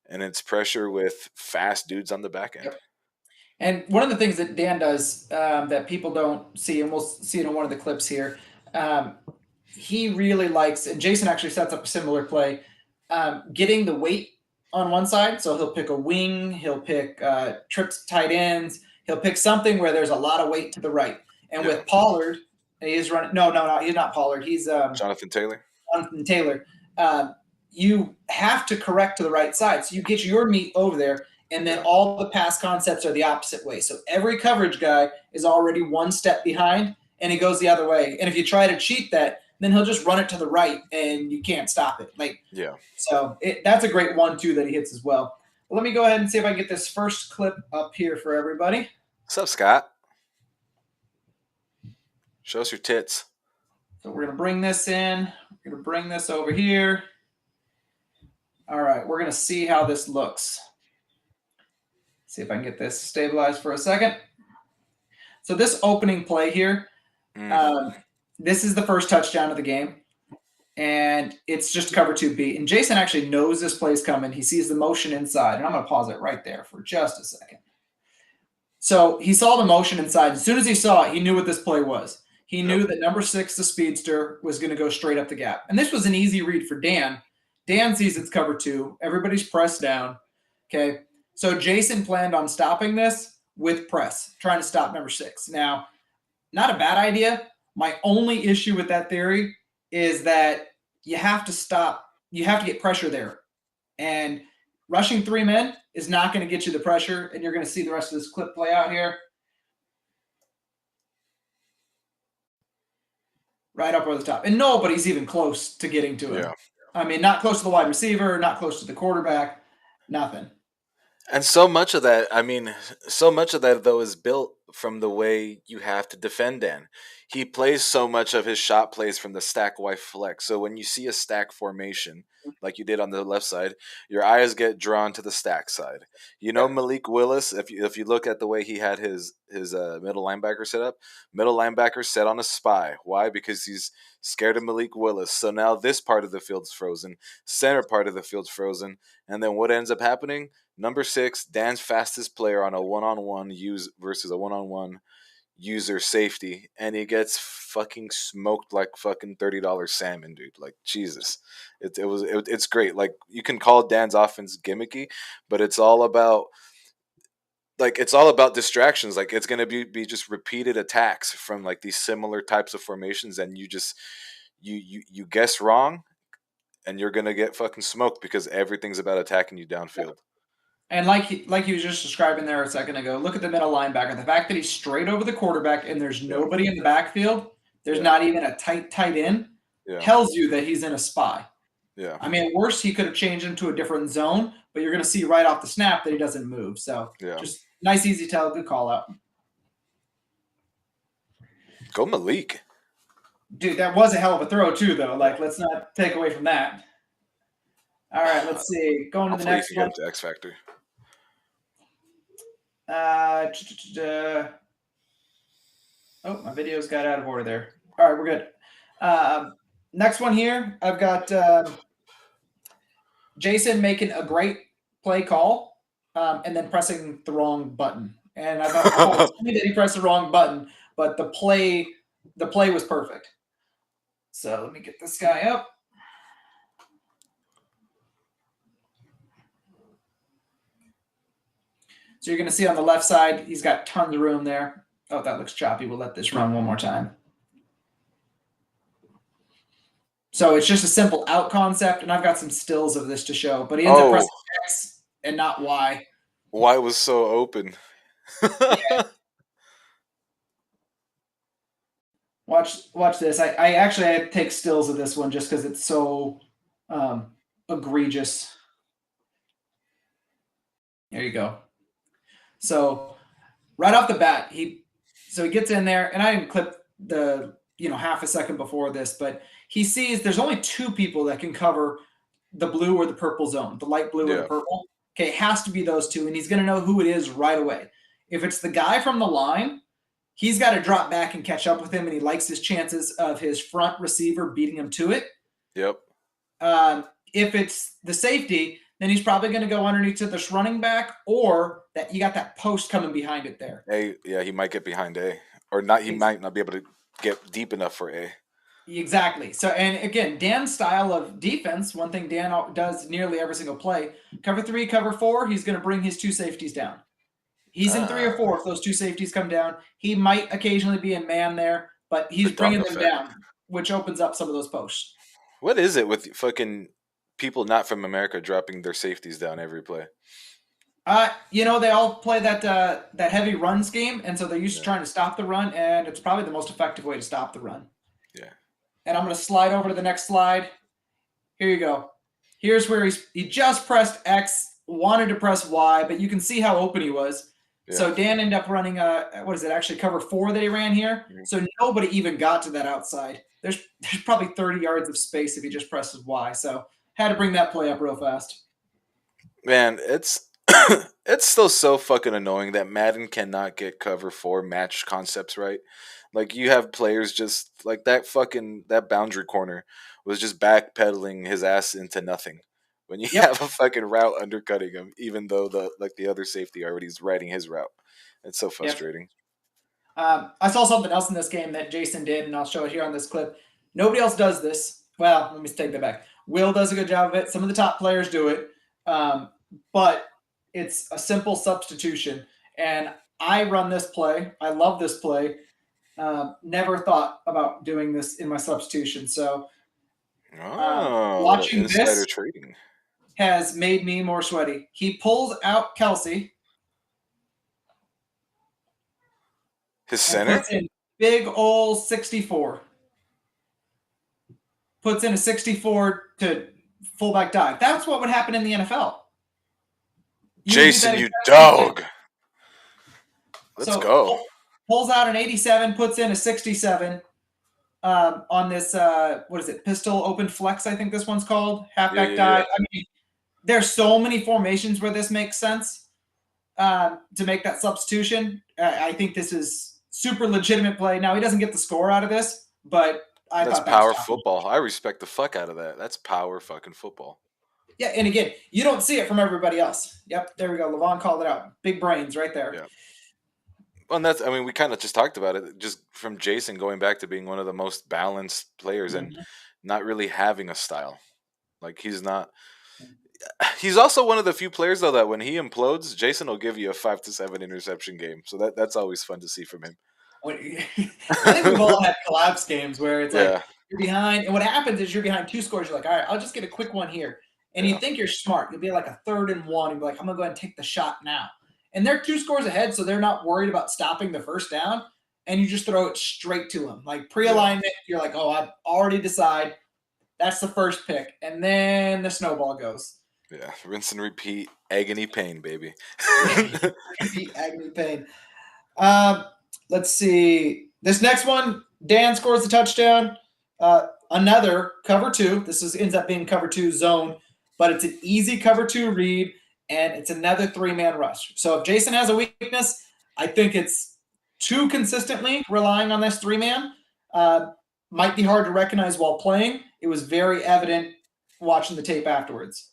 S1: and it's pressure with fast dudes on the back end.
S2: Yep. And one of the things that Dan does that people don't see, and we'll see it in one of the clips here, he really likes, and Jason actually sets up a similar play, getting the weight on one side. So he'll pick a wing, he'll pick trips tight ends, he'll pick something where there's a lot of weight to the right. And
S1: Yeah.
S2: with Pollard, he's running. No, he's not Pollard. He's
S1: Jonathan Taylor.
S2: Jonathan Taylor. You have to correct to the right side. So you get your meat over there, and then all the pass concepts are the opposite way. So every coverage guy is already one step behind, and he goes the other way. And if you try to cheat that, then he'll just run it to the right, and you can't stop it.
S1: Yeah.
S2: So that's a great 1-2 that he hits as well. Let me go ahead and see if I can get this first clip up here for everybody.
S1: What's up, Scott? Show us your tits.
S2: So we're going to bring this in. We're going to bring this over here. All right, we're going to see how this looks. See if I can get this stabilized for a second. So this opening play here, this is the first touchdown of the game, and it's just cover 2 beat. And Jason actually knows this play's coming. He sees the motion inside, and I'm going to pause it right there for just a second. So he saw the motion inside. As soon as he saw it, he knew what this play was. He knew that number 6, the speedster, was going to go straight up the gap. And this was an easy read for Dan. Dan sees it's cover 2. Everybody's pressed down. Okay. So Jason planned on stopping this with press, trying to stop number 6. Now, not a bad idea. My only issue with that theory is that you have to stop. You have to get pressure there. And rushing 3 men is not going to get you the pressure, and you're going to see the rest of this clip play out here. Right up over the top. And nobody's even close to getting to him.
S1: Yeah.
S2: I mean, not close to the wide receiver, not close to the quarterback, nothing.
S1: And so much of that, though, is built from the way you have to defend Dan. He plays so much of his shot plays from the stack Y flex. So when you see a stack formation, like you did on the left side, your eyes get drawn to the stack side. You know, Malik Willis, if you look at the way he had his middle linebacker set up, middle linebacker set on a spy. Why? Because he's scared of Malik Willis. So now this part of the field's frozen, center part of the field's frozen, and then what ends up happening? Number 6, Dan's fastest player on a one-on-one use versus a one-on-one user safety, and he gets fucking smoked like fucking $30 salmon, dude. Like Jesus, it's great. Like you can call Dan's offense gimmicky, but it's all about distractions. Like it's gonna be just repeated attacks from like these similar types of formations, and you guess wrong, and you're gonna get fucking smoked because everything's about attacking you downfield.
S2: And like he was just describing there a second ago, look at the middle linebacker. The fact that he's straight over the quarterback and there's nobody in the backfield, there's not even a tight end, tells you that he's in a spy.
S1: Yeah.
S2: I mean, at worst, he could have changed him to a different zone, but you're going to see right off the snap that he doesn't move. So just nice, easy tell, good call out.
S1: Go Malik.
S2: Dude, that was a hell of a throw too, though. Like, let's not take away from that. All right, let's see. Going to the next one.
S1: X Factor.
S2: Oh, my video's got out of order there. All right, we're good. Next one here, I've got Jason making a great play call and then pressing the wrong button. And I thought it's funny that he pressed the wrong button, but the play was perfect. So let me get this guy up. So you're going to see on the left side, he's got tons of room there. Oh, that looks choppy. We'll let this run one more time. So it's just a simple out concept, and I've got some stills of this to show. But he ends up pressing X and not Y.
S1: Y was so open.
S2: Yeah. Watch this. I actually had to take stills of this one just because it's so egregious. There you go. So right off the bat, he So he gets in there, and I didn't clip the half a second before this, but he sees there's only two people that can cover the blue or the purple zone, the light blue or the
S1: Yeah.
S2: purple. Okay, it has to be those two, and he's going to know who it is right away. If it's the guy from the line, he's got to drop back and catch up with him, and he likes his chances of his front receiver beating him to it.
S1: Yep.
S2: If it's the safety, then he's probably going to go underneath to this running back, or that you got that post coming behind it there.
S1: Yeah, he might get behind A, or not. He might not be able to get deep enough for A.
S2: Exactly. So, and again, Dan's style of defense, one thing Dan does nearly every single play, cover 3, cover 4, he's going to bring his two safeties down. He's in 3 or 4 if those two safeties come down. He might occasionally be in man there, but he's bringing them down, which opens up some of those posts.
S1: What is it with fucking people not from America dropping their safeties down every play?
S2: They all play that heavy run scheme, and so they're used to trying to stop the run, and it's probably the most effective way to stop the run.
S1: Yeah.
S2: And I'm going to slide over to the next slide. Here you go. Here's where he just pressed X, wanted to press Y, but you can see how open he was. Yeah. So Dan ended up running actually cover 4 that he ran here. Mm-hmm. So nobody even got to that outside. There's probably 30 yards of space if he just presses Y. So had to bring that play up real fast.
S1: Man, it's still so fucking annoying that Madden cannot get cover 4 match concepts right. Like, you have players just like that boundary corner was just backpedaling his ass into nothing when you have a fucking route undercutting him, even though the other safety already is riding his route. It's so frustrating.
S2: I saw something else in this game that Jason did, and I'll show it here on this clip. Nobody else does this. Well, let me take that back. Will does a good job of it. Some of the top players do it, but it's a simple substitution. And I run this play. I love this play. Never thought about doing this in my substitution. So watching this
S1: trading
S2: has made me more sweaty. He pulls out Kelsey.
S1: His center?
S2: Puts in big old 64. Puts in a 64 to fullback dive. That's what would happen in the NFL.
S1: Jason, you dog. Let's go.
S2: Pulls out an 87, puts in a 67 on this, pistol open flex, I think this one's called. Halfback dive. I mean, there's so many formations where this makes sense to make that substitution. I think this is super legitimate play. Now, he doesn't get the score out of this, but
S1: that's power football. I respect the fuck out of that. That's power fucking football.
S2: Yeah, and again, you don't see it from everybody else. Yep, there we go. Levon called it out. Big brains right there.
S1: Yeah. Well, we kind of just talked about it, just from Jason going back to being one of the most balanced players and not really having a style. Like, he's not. He's also one of the few players, though, that when he implodes, Jason will give you a 5 to 7 interception game. So that's always fun to see from him.
S2: I think we've all had collapse games where it's like you're behind, and what happens is you're behind 2 scores. You're like, all right, I'll just get a quick one here. And you think you're smart. You'll be like a 3rd and 1. You'll be like, I'm going to go ahead and take the shot now. And they're 2 scores ahead, so they're not worried about stopping the first down. And you just throw it straight to them. Like pre-alignment, you're like, oh, I already decide. That's the first pick. And then the snowball goes.
S1: Yeah, rinse and repeat. Agony pain, baby.
S2: Repeat agony pain. Let's see. This next one, Dan scores the touchdown. Another cover 2. This ends up being cover 2 zone, but it's an easy cover 2 read, and it's another 3-man rush. So if Jason has a weakness, I think it's too consistently relying on this 3-man. Might be hard to recognize while playing. It was very evident watching the tape afterwards.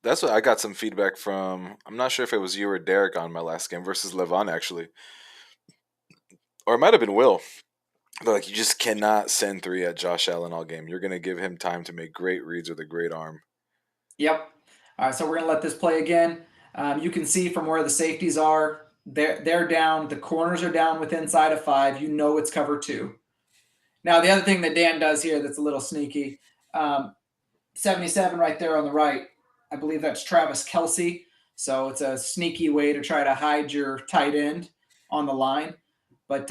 S1: That's what I got some feedback from. I'm not sure if it was you or Derek on my last game versus Levon, actually. Or it might have been Will. But like, you just cannot send 3 at Josh Allen all game. You're going to give him time to make great reads with a great arm.
S2: Yep. All right, so we're going to let this play again. You can see from where the safeties are. They're down. The corners are down with inside of 5. You know it's cover 2. Now, the other thing that Dan does here that's a little sneaky, 77 right there on the right, I believe that's Travis Kelce. So it's a sneaky way to try to hide your tight end on the line. But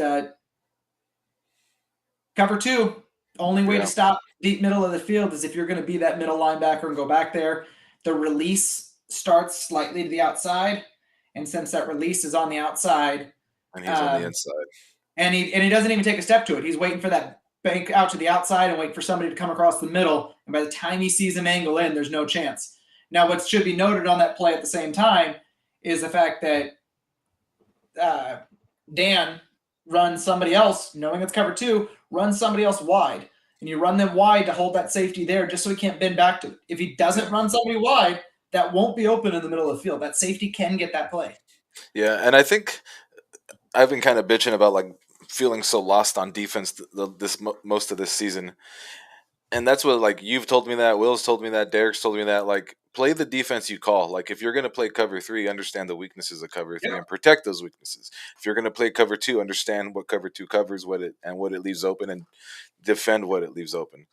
S2: cover 2, only way to stop deep middle of the field is if you're going to be that middle linebacker and go back there. The release starts slightly to the outside. And since that release is on the outside,
S1: And he's on the
S2: Um,
S1: inside.
S2: and he doesn't even take a step to it. He's waiting for that bank out to the outside and wait for somebody to come across the middle. And by the time he sees him angle in, there's no chance. Now, what should be noted on that play at the same time is the fact that Dan runs somebody else, knowing it's cover two, runs somebody else wide. And you run them wide to hold that safety there just so he can't bend back to it. If he doesn't run somebody wide, that won't be open in the middle of the field. That safety can get that play.
S1: Yeah, and I think I've been kind of bitching about like feeling so lost on defense most of this season, and that's what like you've told me that, Will's told me that, Derek's told me that. Like, play the defense you call. Like, if you're gonna play cover three, understand the weaknesses of cover three
S2: Yep.
S1: and protect those weaknesses. If you're gonna play cover two, understand what cover two covers, what it leaves open, and defend what it leaves open.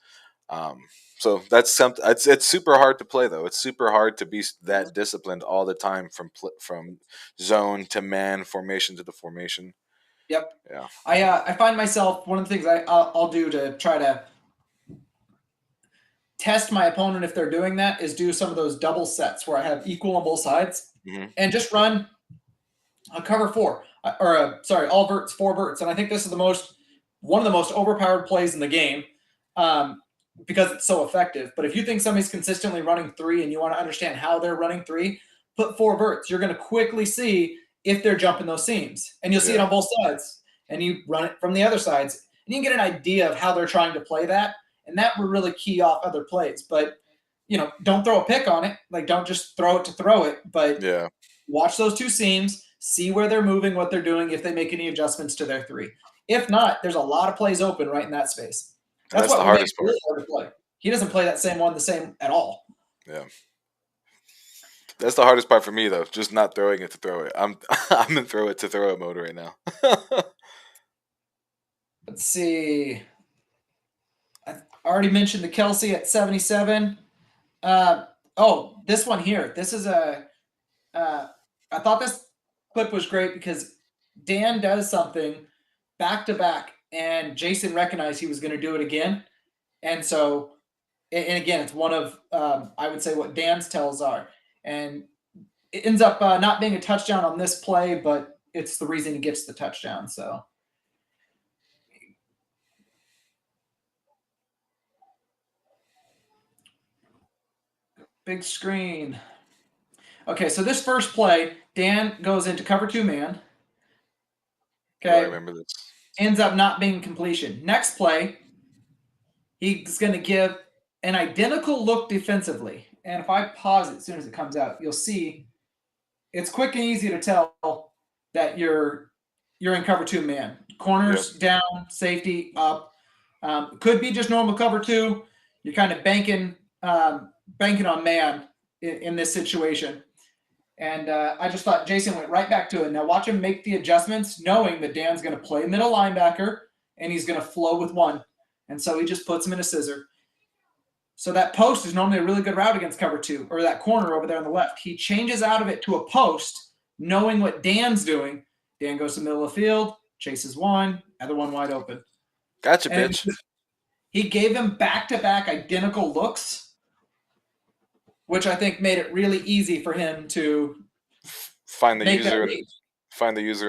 S1: Um, so that's something. It's super hard to play though. It's super hard to be that disciplined all the time from zone to man, formation to the formation.
S2: Yep.
S1: Yeah.
S2: I find myself, one of the things I'll do to try to test my opponent if they're doing that is do some of those double sets where I have equal on both sides
S1: Mm-hmm.
S2: and just run a cover four all verts, four verts. And I think this is one of the most overpowered plays in the game because it's so effective. But if you think somebody's consistently running three and you want to understand how they're running three, put four verts. You're going to quickly see if they're jumping those seams, and you'll see it on both sides. And you run it from the other sides, and you can get an idea of how they're trying to play that, and that will really key off other plays. But don't throw a pick on it. Like, don't just throw it to throw it, but
S1: Yeah.
S2: watch those two seams, see where they're moving, what they're doing, if they make any adjustments to their three. If not, there's a lot of plays open right in that space.
S1: And
S2: That's
S1: that's the
S2: what makes
S1: hardest
S2: it
S1: part.
S2: really hard to play. He doesn't play that same one the same at all.
S1: Yeah. That's the hardest part for me though. Just not throwing it to throw it. I'm in throw it to throw it mode right now.
S2: Let's see. I already mentioned the Kelsey at 77. This one here. This is I thought this clip was great because Dan does something back to back, and Jason recognized he was going to do it again. And so, and again, it's one of, I would say, what Dan's tells are. And it ends up not being a touchdown on this play, but it's the reason he gets the touchdown. So, big screen. Okay, so this first play, Dan goes into cover two man.
S1: Oh, I
S2: Okay,
S1: remember this.
S2: ends up not being completion. Next play, he's going to give an identical look defensively. And if I pause it as soon as it comes out, you'll see it's quick and easy to tell that you're in cover two man. Corners down, safety up. Could be just normal cover two. You're kind of banking on man in this situation. And I just thought Jason went right back to it. Now watch him make the adjustments, knowing that Dan's going to play middle linebacker and he's going to flow with one. And so he just puts him in a scissor. So that post is normally a really good route against cover two, or that corner over there on the left. He changes out of it to a post, knowing what Dan's doing. Dan goes to the middle of the field, chases one, other one wide open.
S1: Gotcha,
S2: And
S1: bitch.
S2: he gave him back-to-back identical looks, which I think made it really easy for him to
S1: Find the
S2: make that
S1: user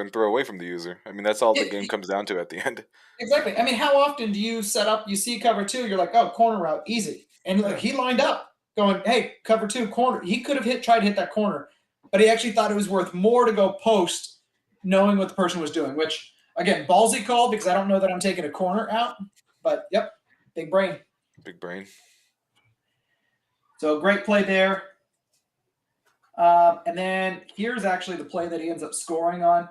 S1: and
S2: read.
S1: throw away from the user. I mean, that's all the game comes down to at the end.
S2: Exactly. I mean, how often do you set up, you see cover two, you're like, oh, corner route, easy. And like he lined up going, hey, cover two, corner. He could have tried to hit that corner, but he actually thought it was worth more to go post knowing what the person was doing, which, again, ballsy call because I don't know that I'm taking a corner out. But, yep, big brain.
S1: Big brain.
S2: So great play there. And then here's actually the play that he ends up scoring on.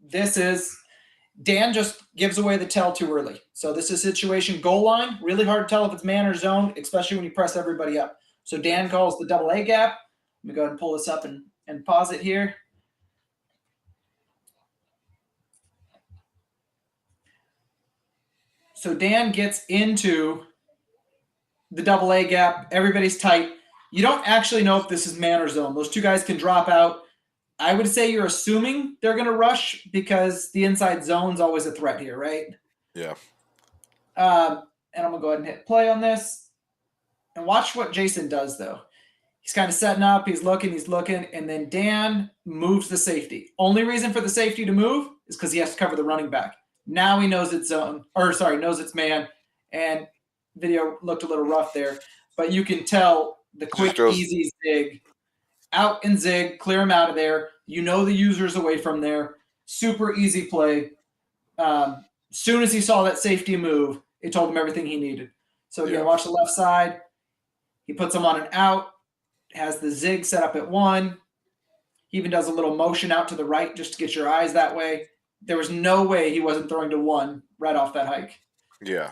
S2: This is Dan just gives away the tell too early. So this is situation goal line. Really hard to tell if it's man or zone, especially when you press everybody up. So Dan calls the double A gap. Let me go ahead and pull this up and pause it here. So Dan gets into the double A gap. Everybody's tight. You don't actually know if this is man or zone. Those two guys can drop out. I would say you're assuming they're going to rush because the inside zone's always a threat here, right?
S1: Yeah.
S2: And I'm going to go ahead and hit play on this. And watch what Jason does, though. He's kind of setting up. He's looking, and then Dan moves the safety. Only reason for the safety to move is because he has to cover the running back. Now he knows it's zone, knows it's man, and video looked a little rough there, but you can tell the
S1: Just
S2: quick,
S1: throws.
S2: easy zig, out and zig, clear him out of there. You know the user's away from there. Super easy play. Soon as he saw that safety move, it told him everything he needed. So again, watch the left side. He puts him on an out, has the zig set up at 1. He even does a little motion out to the right just to get your eyes that way. There was no way he wasn't throwing to 1 right off that hike.
S1: Yeah.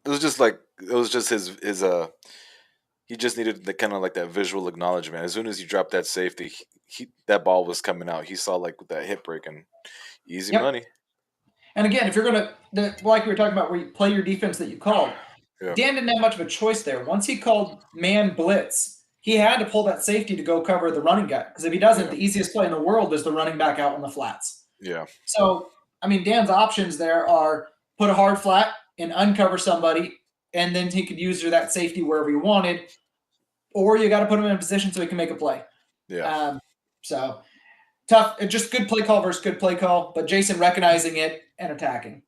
S1: It was just his he just needed the kind of like that visual acknowledgement. As soon as he dropped that safety, that ball was coming out. He saw like that hip break and easy money.
S2: And again, if you're going to, like we were talking about, where you play your defense that you called, Dan didn't have much of a choice there. Once he called man blitz, he had to pull that safety to go cover the running back. Because if he doesn't, the easiest play in the world is the running back out on the flats.
S1: Yeah.
S2: So, I mean, Dan's options there are put a hard flat and uncover somebody, and then he could use that safety wherever he wanted, or you got to put him in a position so he can make a play.
S1: Yeah.
S2: So tough, just good play call versus good play call, but Jason recognizing it and attacking.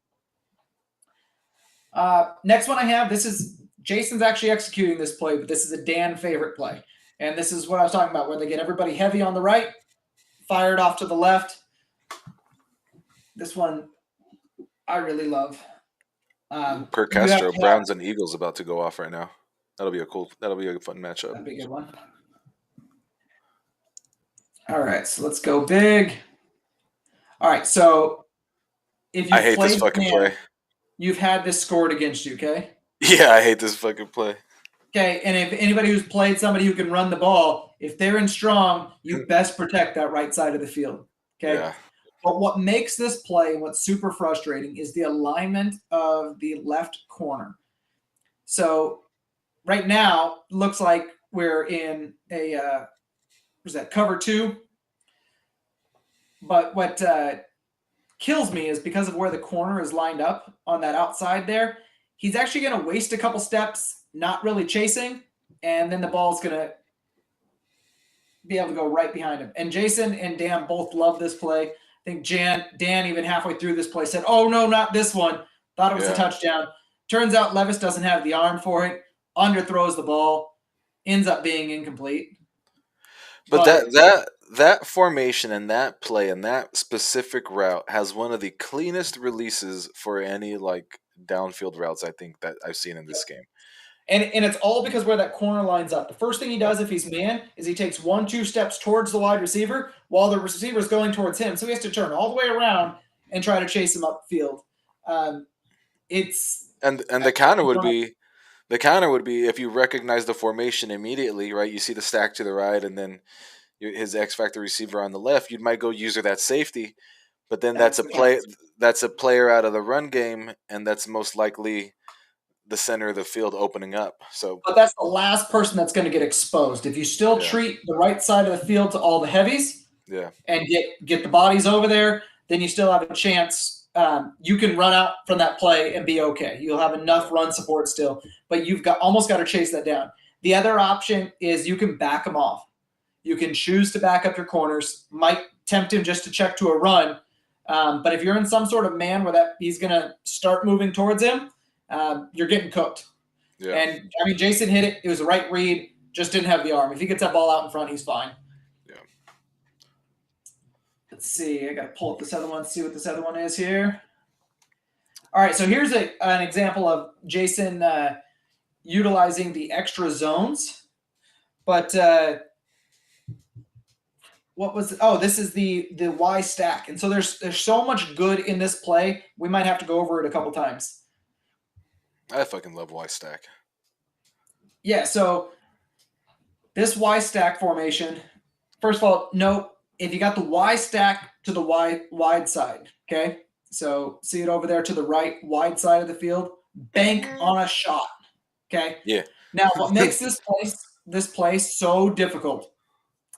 S2: Next one I have, Jason's actually executing this play, but this is a Dan favorite play. And this is what I was talking about, where they get everybody heavy on the right, fired off to the left. This one I really love.
S1: Kirk Castro, Browns and Eagles about to go off right now. That'll be a fun matchup.
S2: That'll be a good one. All right, so let's go big. All right, so if you
S1: hate this fucking play.
S2: You've had this scored against you, okay?
S1: Yeah, I hate this fucking play.
S2: Okay, and if anybody who's played somebody who can run the ball, if they're in strong, you best protect that right side of the field, okay?
S1: Yeah.
S2: But what makes this play, what's super frustrating, is the alignment of the left corner. So right now, looks like we're in a cover 2. But what kills me is because of where the corner is lined up on that outside there, he's actually going to waste a couple steps, not really chasing, and then the ball's going to be able to go right behind him. And Jason and Dan both love this play. I think Dan even halfway through this play said, "Oh no, not this one." Thought it was a touchdown. Turns out Levis doesn't have the arm for it. Underthrows the ball. Ends up being incomplete.
S1: But that formation and that play and that specific route has one of the cleanest releases for any like downfield routes I think that I've seen in this game.
S2: And it's all because where that corner lines up. The first thing he does if he's man is he takes 1-2 steps towards the wide receiver while the receiver is going towards him. So he has to turn all the way around and try to chase him upfield.
S1: And the counter would be if you recognize the formation immediately, right? You see the stack to the right and then his X factor receiver on the left. You might go user that safety, but then that's a player out of the run game, and that's most likely the center of the field opening up.
S2: But that's the last person that's going to get exposed. If you still treat the right side of the field to all the heavies, and get the bodies over there, then you still have a chance. You can run out from that play and be okay. You'll have enough run support still, but you've almost got to chase that down. The other option is you can back them off. You can choose to back up your corners. Might tempt him just to check to a run, but if you're in some sort of man where he's going to start moving towards him, you're getting cooked. Yeah. And I mean, Jason hit it. It was the right read. Just didn't have the arm. If he gets that ball out in front, he's fine.
S1: Yeah.
S2: Let's see. I got to pull up this other one, see what this other one is here. All right. So here's an example of Jason utilizing the extra zones. But this is the Y stack. And so there's so much good in this play. We might have to go over it a couple times.
S1: I fucking love Y stack.
S2: Yeah, so this Y stack formation, first of all, note if you got the Y stack to the wide side, okay? So see it over there to the right, wide side of the field, bank on a shot, okay?
S1: Yeah.
S2: Now, what makes this play so difficult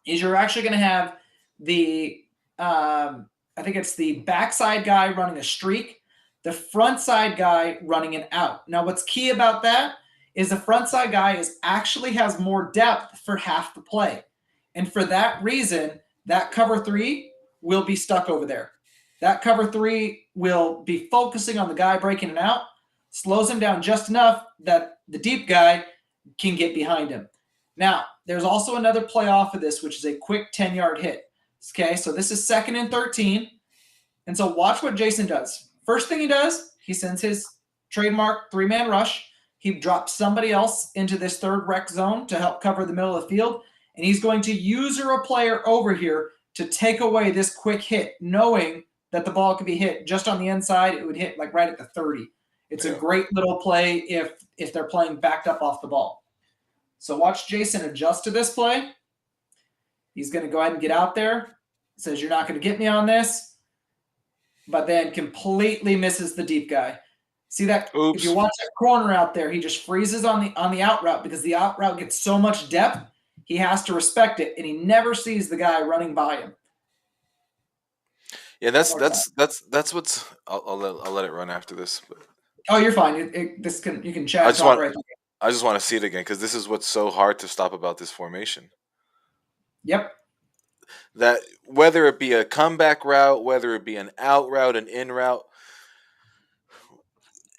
S2: is you're actually going to have the I think it's the backside guy running a streak, the front side guy running an out. Now, what's key about that is the front side guy actually has more depth for half the play. And for that reason, that cover three will be stuck over there. That cover three will be focusing on the guy breaking it out, slows him down just enough that the deep guy can get behind him. Now, there's also another play off of this, which is a quick 10-yard hit. Okay, so this is 2nd and 13. And so watch what Jason does. First thing he does, he sends his trademark 3-man rush. He drops somebody else into this third rec zone to help cover the middle of the field. And he's going to user a player over here to take away this quick hit, knowing that the ball could be hit just on the inside. It would hit like right at the 30. It's a great little play if they're playing backed up off the ball. So watch Jason adjust to this play. He's going to go ahead and get out there. Says, you're not going to get me on this. But then completely misses the deep guy. See that?
S1: Oops.
S2: If you watch that corner out there, he just freezes on the out route because the out route gets so much depth. He has to respect it, and he never sees the guy running by him.
S1: Yeah, that's what's. I'll let it run after this. But
S2: oh, you're fine. You can chat.
S1: I just want to see it again because this is what's so hard to stop about this formation.
S2: Yep.
S1: That whether it be a comeback route, whether it be an out route, an in route,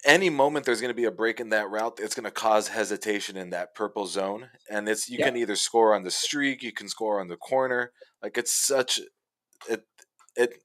S1: any moment there's going to be a break in that route, it's going to cause hesitation in that purple zone, and you can either score on the streak, you can score on the corner. Like it's such it.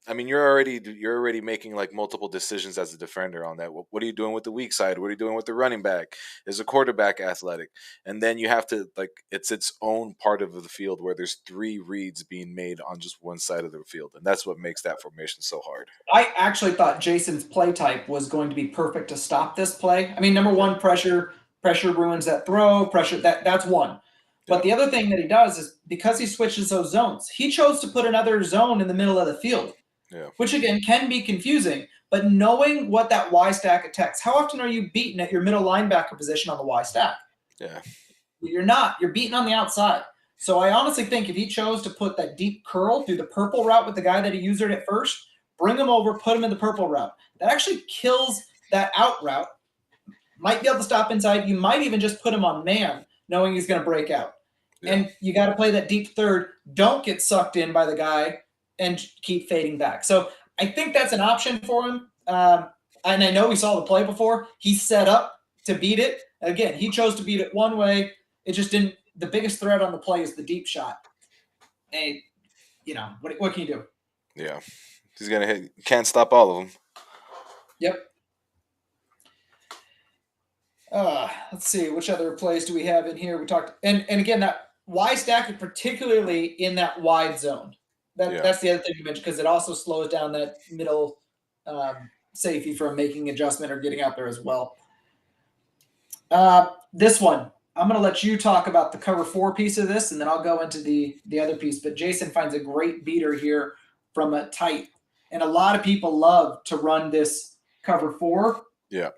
S1: I mean, you're already making like multiple decisions as a defender on that. What are you doing with the weak side? What are you doing with the running back? Is a quarterback athletic? And then you have to it's its own part of the field where there's 3 reads being made on just one side of the field, and that's what makes that formation so hard.
S2: I actually thought Jason's play type was going to be perfect to stop this play. I mean, number one, pressure ruins that throw. Pressure that's one. But the other thing that he does is because he switches those zones, he chose to put another zone in the middle of the field, which again can be confusing. But knowing what that Y stack attacks, how often are you beaten at your middle linebacker position on the Y stack?
S1: Yeah.
S2: You're not. You're beaten on the outside. So I honestly think if he chose to put that deep curl through the purple route with the guy that he used it at first, bring him over, put him in the purple route, that actually kills that out route. Might be able to stop inside. You might even just put him on man, knowing he's going to break out. And you got to play that deep third. Don't get sucked in by the guy and keep fading back. So I think that's an option for him. And I know we saw the play before. He set up to beat it. Again, he chose to beat it one way. It just didn't. The biggest threat on the play is the deep shot. And, what can you do?
S1: Yeah. He's going to hit. Can't stop all of them.
S2: Yep. Let's see. Which other plays do we have in here? We talked. And again, that Y stack, particularly in that wide zone. That's the other thing you mentioned because it also slows down that middle safety from making adjustment or getting out there as well. This one, I'm going to let you talk about the cover 4 piece of this, and then I'll go into the other piece. But Jason finds a great beater here from a tight, and a lot of people love to run this cover 4.
S1: Yeah.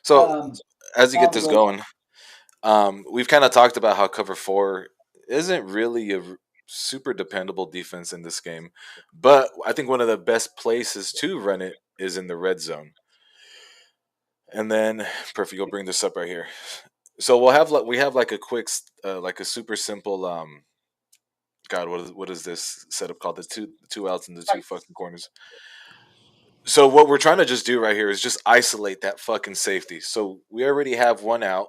S1: So as you get this going, we've kind of talked about how cover 4 isn't really a super dependable defense in this game, but I think one of the best places to run it is in the red zone. And then, perfect. You'll bring this up right here. So we have like a quick, like a super simple. God, what is this setup called? The two outs and the 2 fucking corners. So what we're trying to just do right here is just isolate that fucking safety. So we already have one out.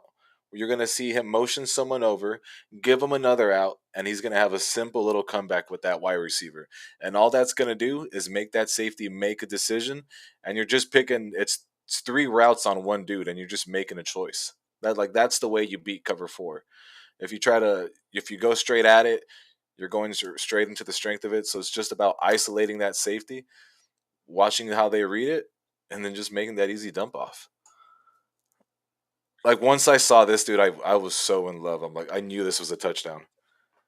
S1: You're going to see him motion someone over, give him another out, and he's going to have a simple little comeback with that wide receiver. And all that's going to do is make that safety make a decision, and you're just picking it's 3 routes on one dude, and you're just making a choice. That's the way you beat cover 4. If you go straight at it, you're going straight into the strength of it. So it's just about isolating that safety, watching how they read it, and then just making that easy dump off. Like once I saw this dude, I was so in love. I'm like, I knew this was a touchdown.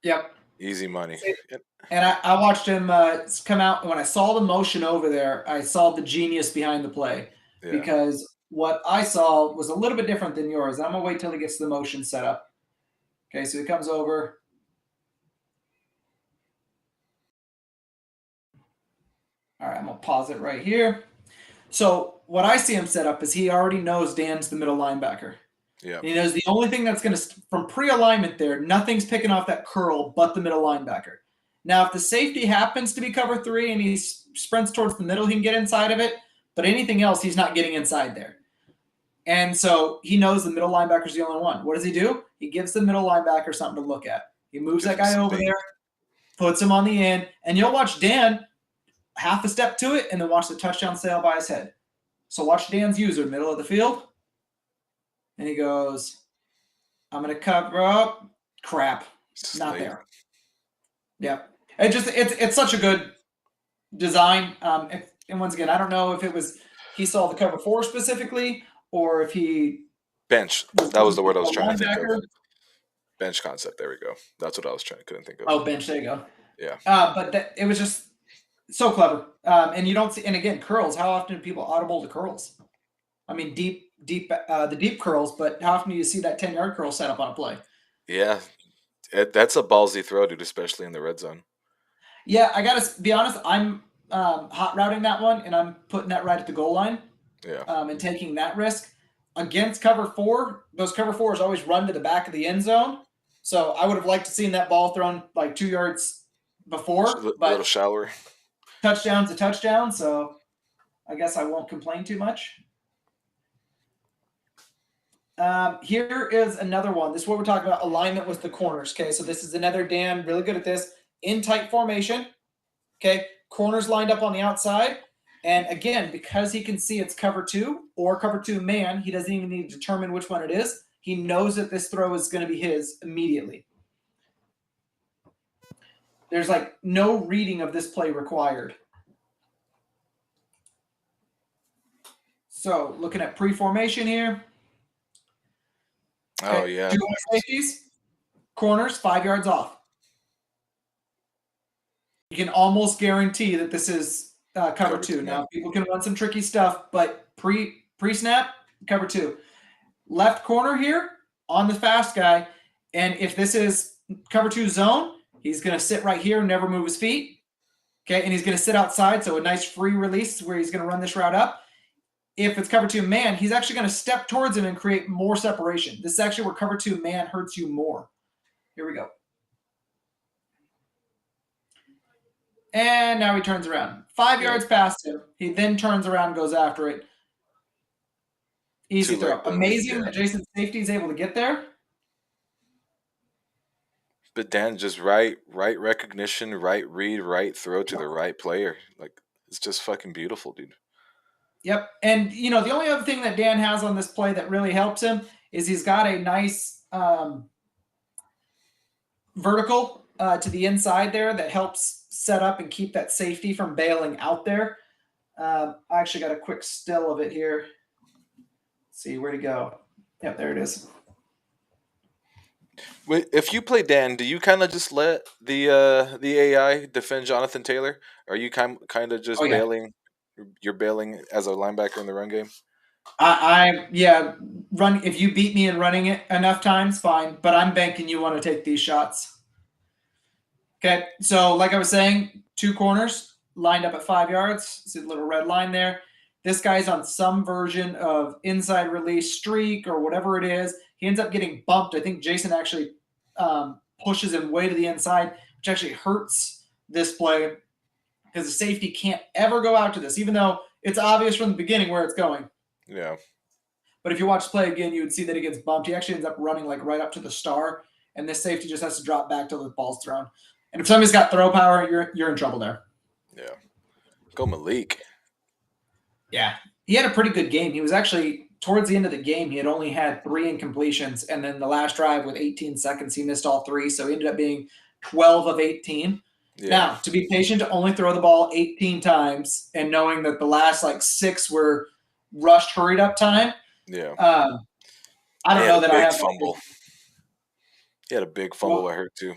S2: Yep.
S1: Easy money.
S2: And I watched him come out. When I saw the motion over there, I saw the genius behind the play. Yeah. Because what I saw was a little bit different than yours. I'm going to wait till he gets the motion set up. Okay, so he comes over. All right, I'm going to pause it right here. So what I see him set up is he already knows Dan's the middle linebacker.
S1: Yeah.
S2: And he knows the only thing that's going to, from pre-alignment there, nothing's picking off that curl but the middle linebacker. Now, if the safety happens to be cover 3 and he sprints towards the middle, he can get inside of it. But anything else, he's not getting inside there. And so he knows the middle linebacker's the only one. What does he do? He gives the middle linebacker something to look at. He moves that guy over there, puts him on the end, and you'll watch Dan half a step to it and then watch the touchdown sail by his head. So watch Dan's user, middle of the field. And he goes, I'm going to cover up. Crap. Not there. Yeah. It's such a good design. And once again, I don't know if it was he saw the cover 4 specifically or if he
S1: bench. That was the word I was trying to think
S2: linebacker.
S1: of. Bench concept. There we go. That's what I was couldn't think of.
S2: Oh, bench. There you go.
S1: Yeah.
S2: But it was just so clever. And you don't see, and again, curls. How often do people audible to curls? I mean, the deep curls, but how often do you see that 10-yard curl set up on a play?
S1: Yeah. That's a ballsy throw, dude, especially in the red zone.
S2: Yeah, I got to be honest. I'm hot routing that one, and I'm putting that right at the goal line.
S1: Yeah.
S2: And taking that risk. Against cover 4, those cover 4s always run to the back of the end zone. So I would have liked to seen that ball thrown like 2 yards before.
S1: A
S2: but
S1: little shallower.
S2: Touchdown's a touchdown, so I guess I won't complain too much. Here is another one. This is what we're talking about, alignment with the corners. Okay, so this is another Dan, really good at this. In tight formation. Okay, corners lined up on the outside. And again, because he can see it's cover 2 or cover 2 man, he doesn't even need to determine which one it is. He knows that this throw is going to be his immediately. There's like no reading of this play required. So looking at pre-formation here.
S1: Okay. Oh, yeah.
S2: 2 safeties, corners, 5 yards off. You can almost guarantee that this is cover 2. Now, people can run some tricky stuff, but pre-snap, cover 2. Left corner here on the fast guy, and if this is cover 2 zone, he's going to sit right here and never move his feet. Okay, and he's going to sit outside, so a nice free release where he's going to run this route up. If it's cover 2 man, he's actually going to step towards him and create more separation. This is actually where cover 2 man hurts you more. Here we go. And now he turns around. 5 yards past him. He then turns around and goes after it. Easy throw. Amazing that Jason's safety is able to get there.
S1: But Dan, just right recognition, right read, right throw to the right player. Like, it's just fucking beautiful, dude.
S2: Yep. And, the only other thing that Dan has on this play that really helps him is he's got a nice vertical to the inside there that helps set up and keep that safety from bailing out there. I actually got a quick still of it here. Let's see, where'd it go? Yep, there it is.
S1: If you play Dan, do you kind of just let the AI defend Jonathan Taylor? Or are you kind of just bailing? You're bailing as a linebacker in the run game?
S2: Run. If you beat me in running it enough times, fine. But I'm banking you want to take these shots. Okay, so like I was saying, 2 corners lined up at 5 yards. See the little red line there. This guy's on some version of inside release streak or whatever it is. He ends up getting bumped. I think Jason actually pushes him way to the inside, which actually hurts this play because the safety can't ever go out to this, even though it's obvious from the beginning where it's going.
S1: Yeah.
S2: But if you watch the play again, you would see that he gets bumped. He actually ends up running like right up to the star, and this safety just has to drop back till the ball's thrown. And if somebody's got throw power, you're in trouble there.
S1: Yeah. Go Malik.
S2: Yeah. He had a pretty good game. He was actually, towards the end of the game, he had only had 3 incompletions. And then the last drive with 18 seconds, he missed all 3. So he ended up being 12 of 18. Yeah. Now, to be patient, to only throw the ball 18 times and knowing that the last 6 were rushed, hurried up time.
S1: Yeah.
S2: I don't know that I have
S1: fumble. He had a big fumble I heard too.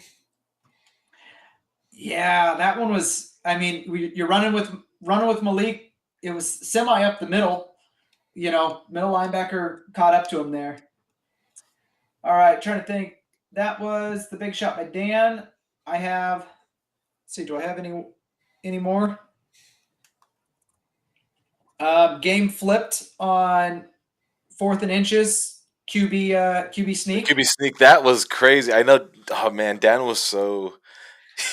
S2: Yeah, that one was. I mean, you're running with Malik. It was semi up the middle. Middle linebacker caught up to him there. All right, trying to think. That was the big shot by Dan. I have. Let's see, do I have any more? Game flipped on 4th and inches. QB
S1: The
S2: sneak.
S1: QB sneak, that was crazy. I know. Oh man, Dan was so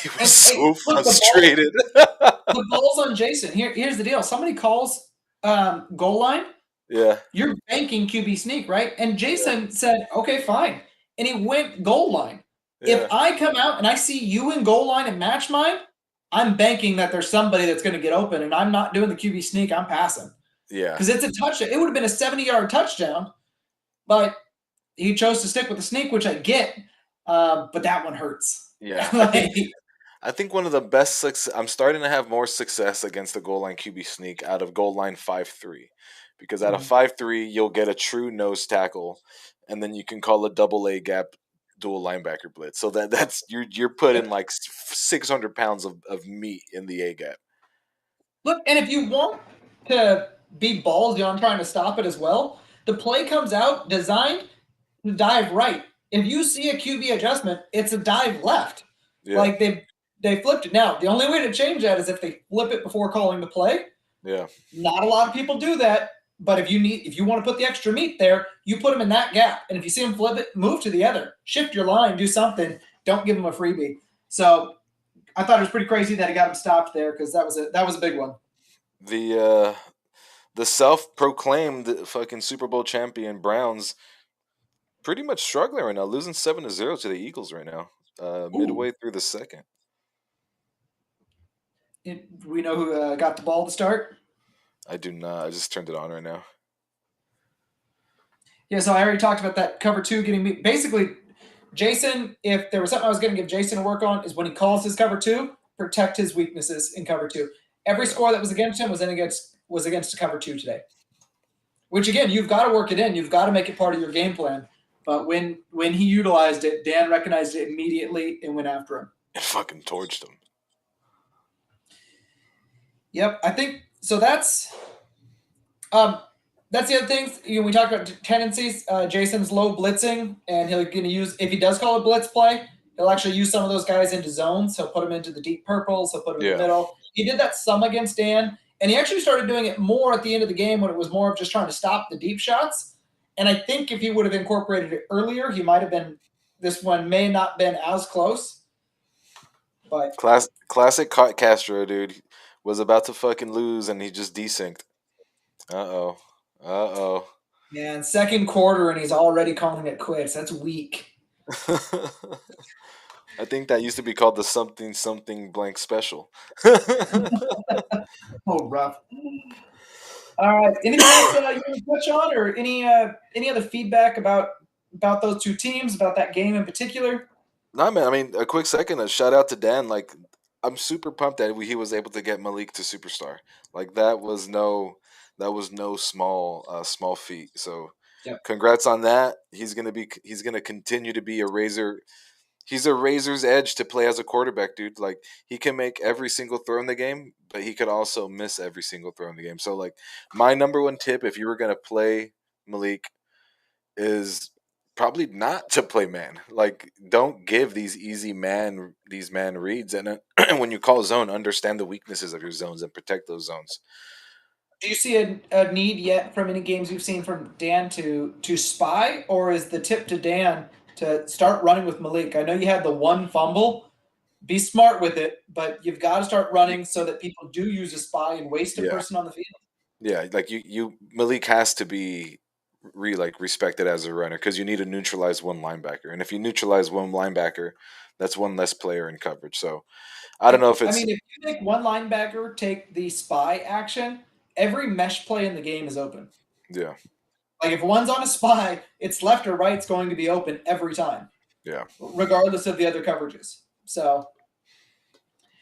S1: he was
S2: And hey,
S1: so
S2: look,
S1: frustrated.
S2: the ball's on Jason. Here's the deal. Somebody calls goal line.
S1: Yeah,
S2: You're banking QB sneak, right? And
S1: yeah,
S2: Jason said, okay, fine. And he went goal line. If
S1: yeah,
S2: I come out and I see you in goal line and match mine, I'm banking that there's somebody that's going to get open, and I'm not doing the QB sneak. I'm passing
S1: yeah,
S2: because it's a touchdown. It would have been a 70-yard touchdown, but he chose to stick with the sneak, which I get. But that one hurts.
S1: yeah.
S2: Like,
S1: I think one of the best success. I'm starting to have more success against the goal line QB sneak out of goal line 5-3, because out of 5-3 you'll get a true nose tackle, and then you can call a double A gap dual linebacker blitz. So that's you're putting like 600 pounds of meat in the A gap.
S2: look, and if you want to be ballsy on trying to stop it as well, the play comes out designed to dive right. If you see a QB adjustment, it's a dive left.
S1: Yeah,
S2: Like they flipped it. Now, the only way to change that is if they flip it before calling the play.
S1: yeah.
S2: Not a lot of people do that, but if you want to put the extra meat there, you put them in that gap. And if you see them flip it, move to the other. Shift your line, do something. Don't give them a freebie. So I thought it was pretty crazy that he got him stopped there because that was a big one.
S1: The uh the self-proclaimed fucking Super Bowl champion Browns pretty much struggling right now, losing 7-0 to the Eagles right now.
S2: Ooh,
S1: Midway through the second.
S2: we know who got the ball to start.
S1: I do not. I just turned it on right now.
S2: Yeah, so I already talked about that cover two getting me. Basically, Jason, if there was something I was going to give Jason to work on, is when he calls his cover two, protect his weaknesses in cover two. Every
S1: Yeah.
S2: score that was against him was against a cover two today. Which again, you've got to work it in. You've got to make it part of your game plan. But when he utilized it, Dan recognized it immediately and went after him.
S1: It fucking torched them.
S2: Yep, I think so. Um, that's the other thing. We talked about tendencies. Jason's low blitzing, and he'll going to use if he does call a blitz play, he'll actually use some of those guys into zones. He'll put them into the deep purples. He'll put them in the
S1: Yeah.
S2: middle. He did that some against Dan, and he actually started doing it more at the end of the game when it was more of just trying to stop the deep shots. And I think if he would have incorporated it earlier, he might have been. This one may not been as close, but
S1: Classic Castro, dude. Was about to fucking lose and he just desynced. Uh oh. Uh
S2: man, second quarter and he's already calling it quits. That's weak.
S1: oh. I think that used to be called the something something blank special.
S2: Oh, rough. All right. Anything else you want to touch on, or any other feedback about those two teams, about that game in particular?
S1: Nah, man. I mean, a quick second. A shout out to Dan. Like, I'm super pumped that he was able to get Malik to superstar. Like, that was no small feat. So,
S2: Yep.
S1: congrats on that. He's gonna continue to be a razor. He's a razor's edge to play as a quarterback, dude. Like, he can make every single throw in the game, but he could also miss every single throw in the game. So, like, my number one tip if you were gonna play Malik is probably not to play man. Like, don't give these man reads, and then when you call zone, understand the weaknesses of your zones and protect those zones.
S2: Do you see a need yet from any games you've seen from Dan to spy, or is the tip to Dan to start running with Malik? I know you had the one fumble. Be smart with it, but you've got to start
S1: You,
S2: running so that people do use a spy and waste a
S1: yeah,
S2: person on the field.
S1: yeah. Like you Malik has to be respected as a runner because you need to neutralize one linebacker, and if you neutralize one linebacker, that's one less player in coverage. So I don't know if
S2: I
S1: it's
S2: mean, if you make one linebacker take the spy action, every mesh play in the game is open.
S1: yeah,
S2: Like if one's on a spy, it's left or right. It's going to be open every time,
S1: yeah.
S2: regardless of the other coverages. So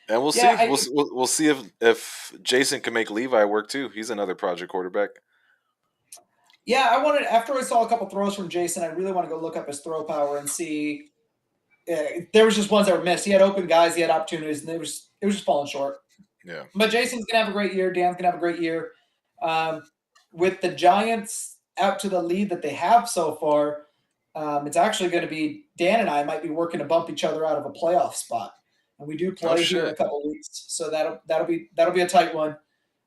S1: And we'll
S2: yeah,
S1: see. We'll see if Jason can make Levi work too. He's another project quarterback.
S2: I wanted after I saw a couple throws from Jason, I really want to go look up his throw power and see. There was just ones that were missed. He had open guys, he had opportunities, and it was just falling short.
S1: Yeah,
S2: But Jason's gonna have a great year. Dan's gonna have a great year. Um, with the Giants out to the lead that they have so far, it's actually going to be Dan and I might be working to bump each other out of a playoff spot, and we do
S1: oh
S2: play here in a
S1: shit.
S2: couple of weeks, so that'll be a tight one.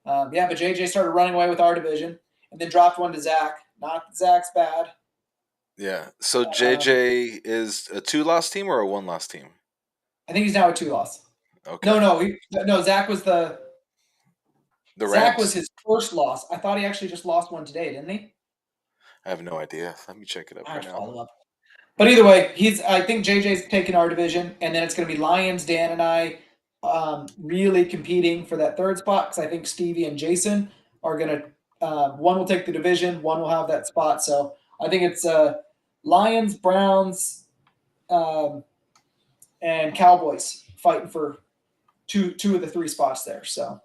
S2: But JJ started running away with our division, and then dropped one to Zach. Not Zach's bad.
S1: Yeah. So
S2: Um,
S1: JJ is a 2-loss team or a 1-loss team?
S2: I think he's now a 2 loss.
S1: Okay.
S2: No,
S1: The
S2: Zach was
S1: Rams?
S2: his first loss. I thought he actually just lost one today, didn't he?
S1: I have no idea. Let me check it up
S2: I have
S1: right
S2: to
S1: now.
S2: follow up. But either way, I think JJ's taking our division, and then it's going to be Lions, Dan, and I really competing for that third spot because I think Stevie and Jason are going to. One will take the division, one will have that spot. So I think it's Lions, Browns, um, and Cowboys fighting for two of the three spots there. So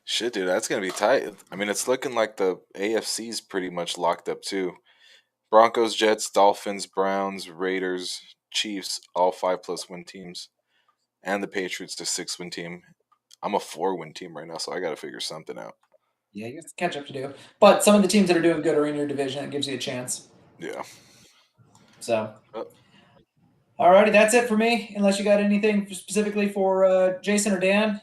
S1: Shit, dude, that's gonna be tight. I mean, it's looking like the AFC's pretty much locked up too. Broncos, Jets, Dolphins, Browns, Raiders, Chiefs, all 5+ win teams, and the Patriots, the 6-win team. I'm a 4-win team right now, so I got to figure something out.
S2: yeah, you got catch up to do. But some of the teams that are doing good are in your division. It gives you a chance.
S1: Yeah.
S2: So
S1: Uh,
S2: alrighty, that's it for me. Unless you got anything specifically for Jason or Dan.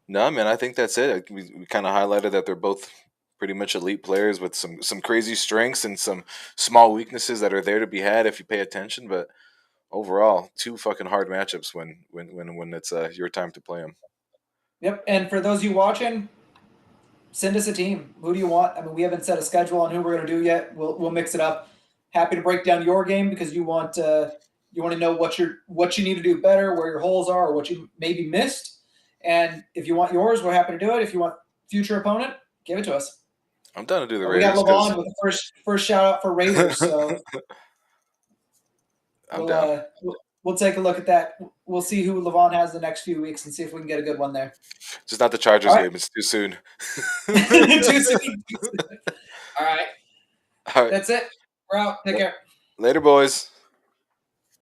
S1: no, man, I think that's it. We kind of highlighted that they're both pretty much elite players with some crazy strengths and some small weaknesses that are there to be had if you pay attention. But overall, two fucking hard matchups when it's your time to play them.
S2: Yep. And for those of you watching, send us a team. Who do you want? I mean, we haven't set a schedule on who we're going to do yet. We'll mix it up. Happy to break down your game because you want to know what you need to do better, where your holes are, or what you maybe missed. And if you want yours, we're happy to do it. If you want future opponent, give it to us.
S1: I'm down to do the
S2: But we got
S1: Raiders because
S2: Levon with the first shout out for Raiders, so
S1: I'm down.
S2: we'll take a look at that. We'll see who Levon has the next few weeks and see if we can get a good one there.
S1: Just not the
S2: All
S1: Chargers
S2: right.
S1: game. It's too soon.
S2: Too soon. All right.
S1: All right.
S2: That's it. We're out. Take care.
S1: Later, boys.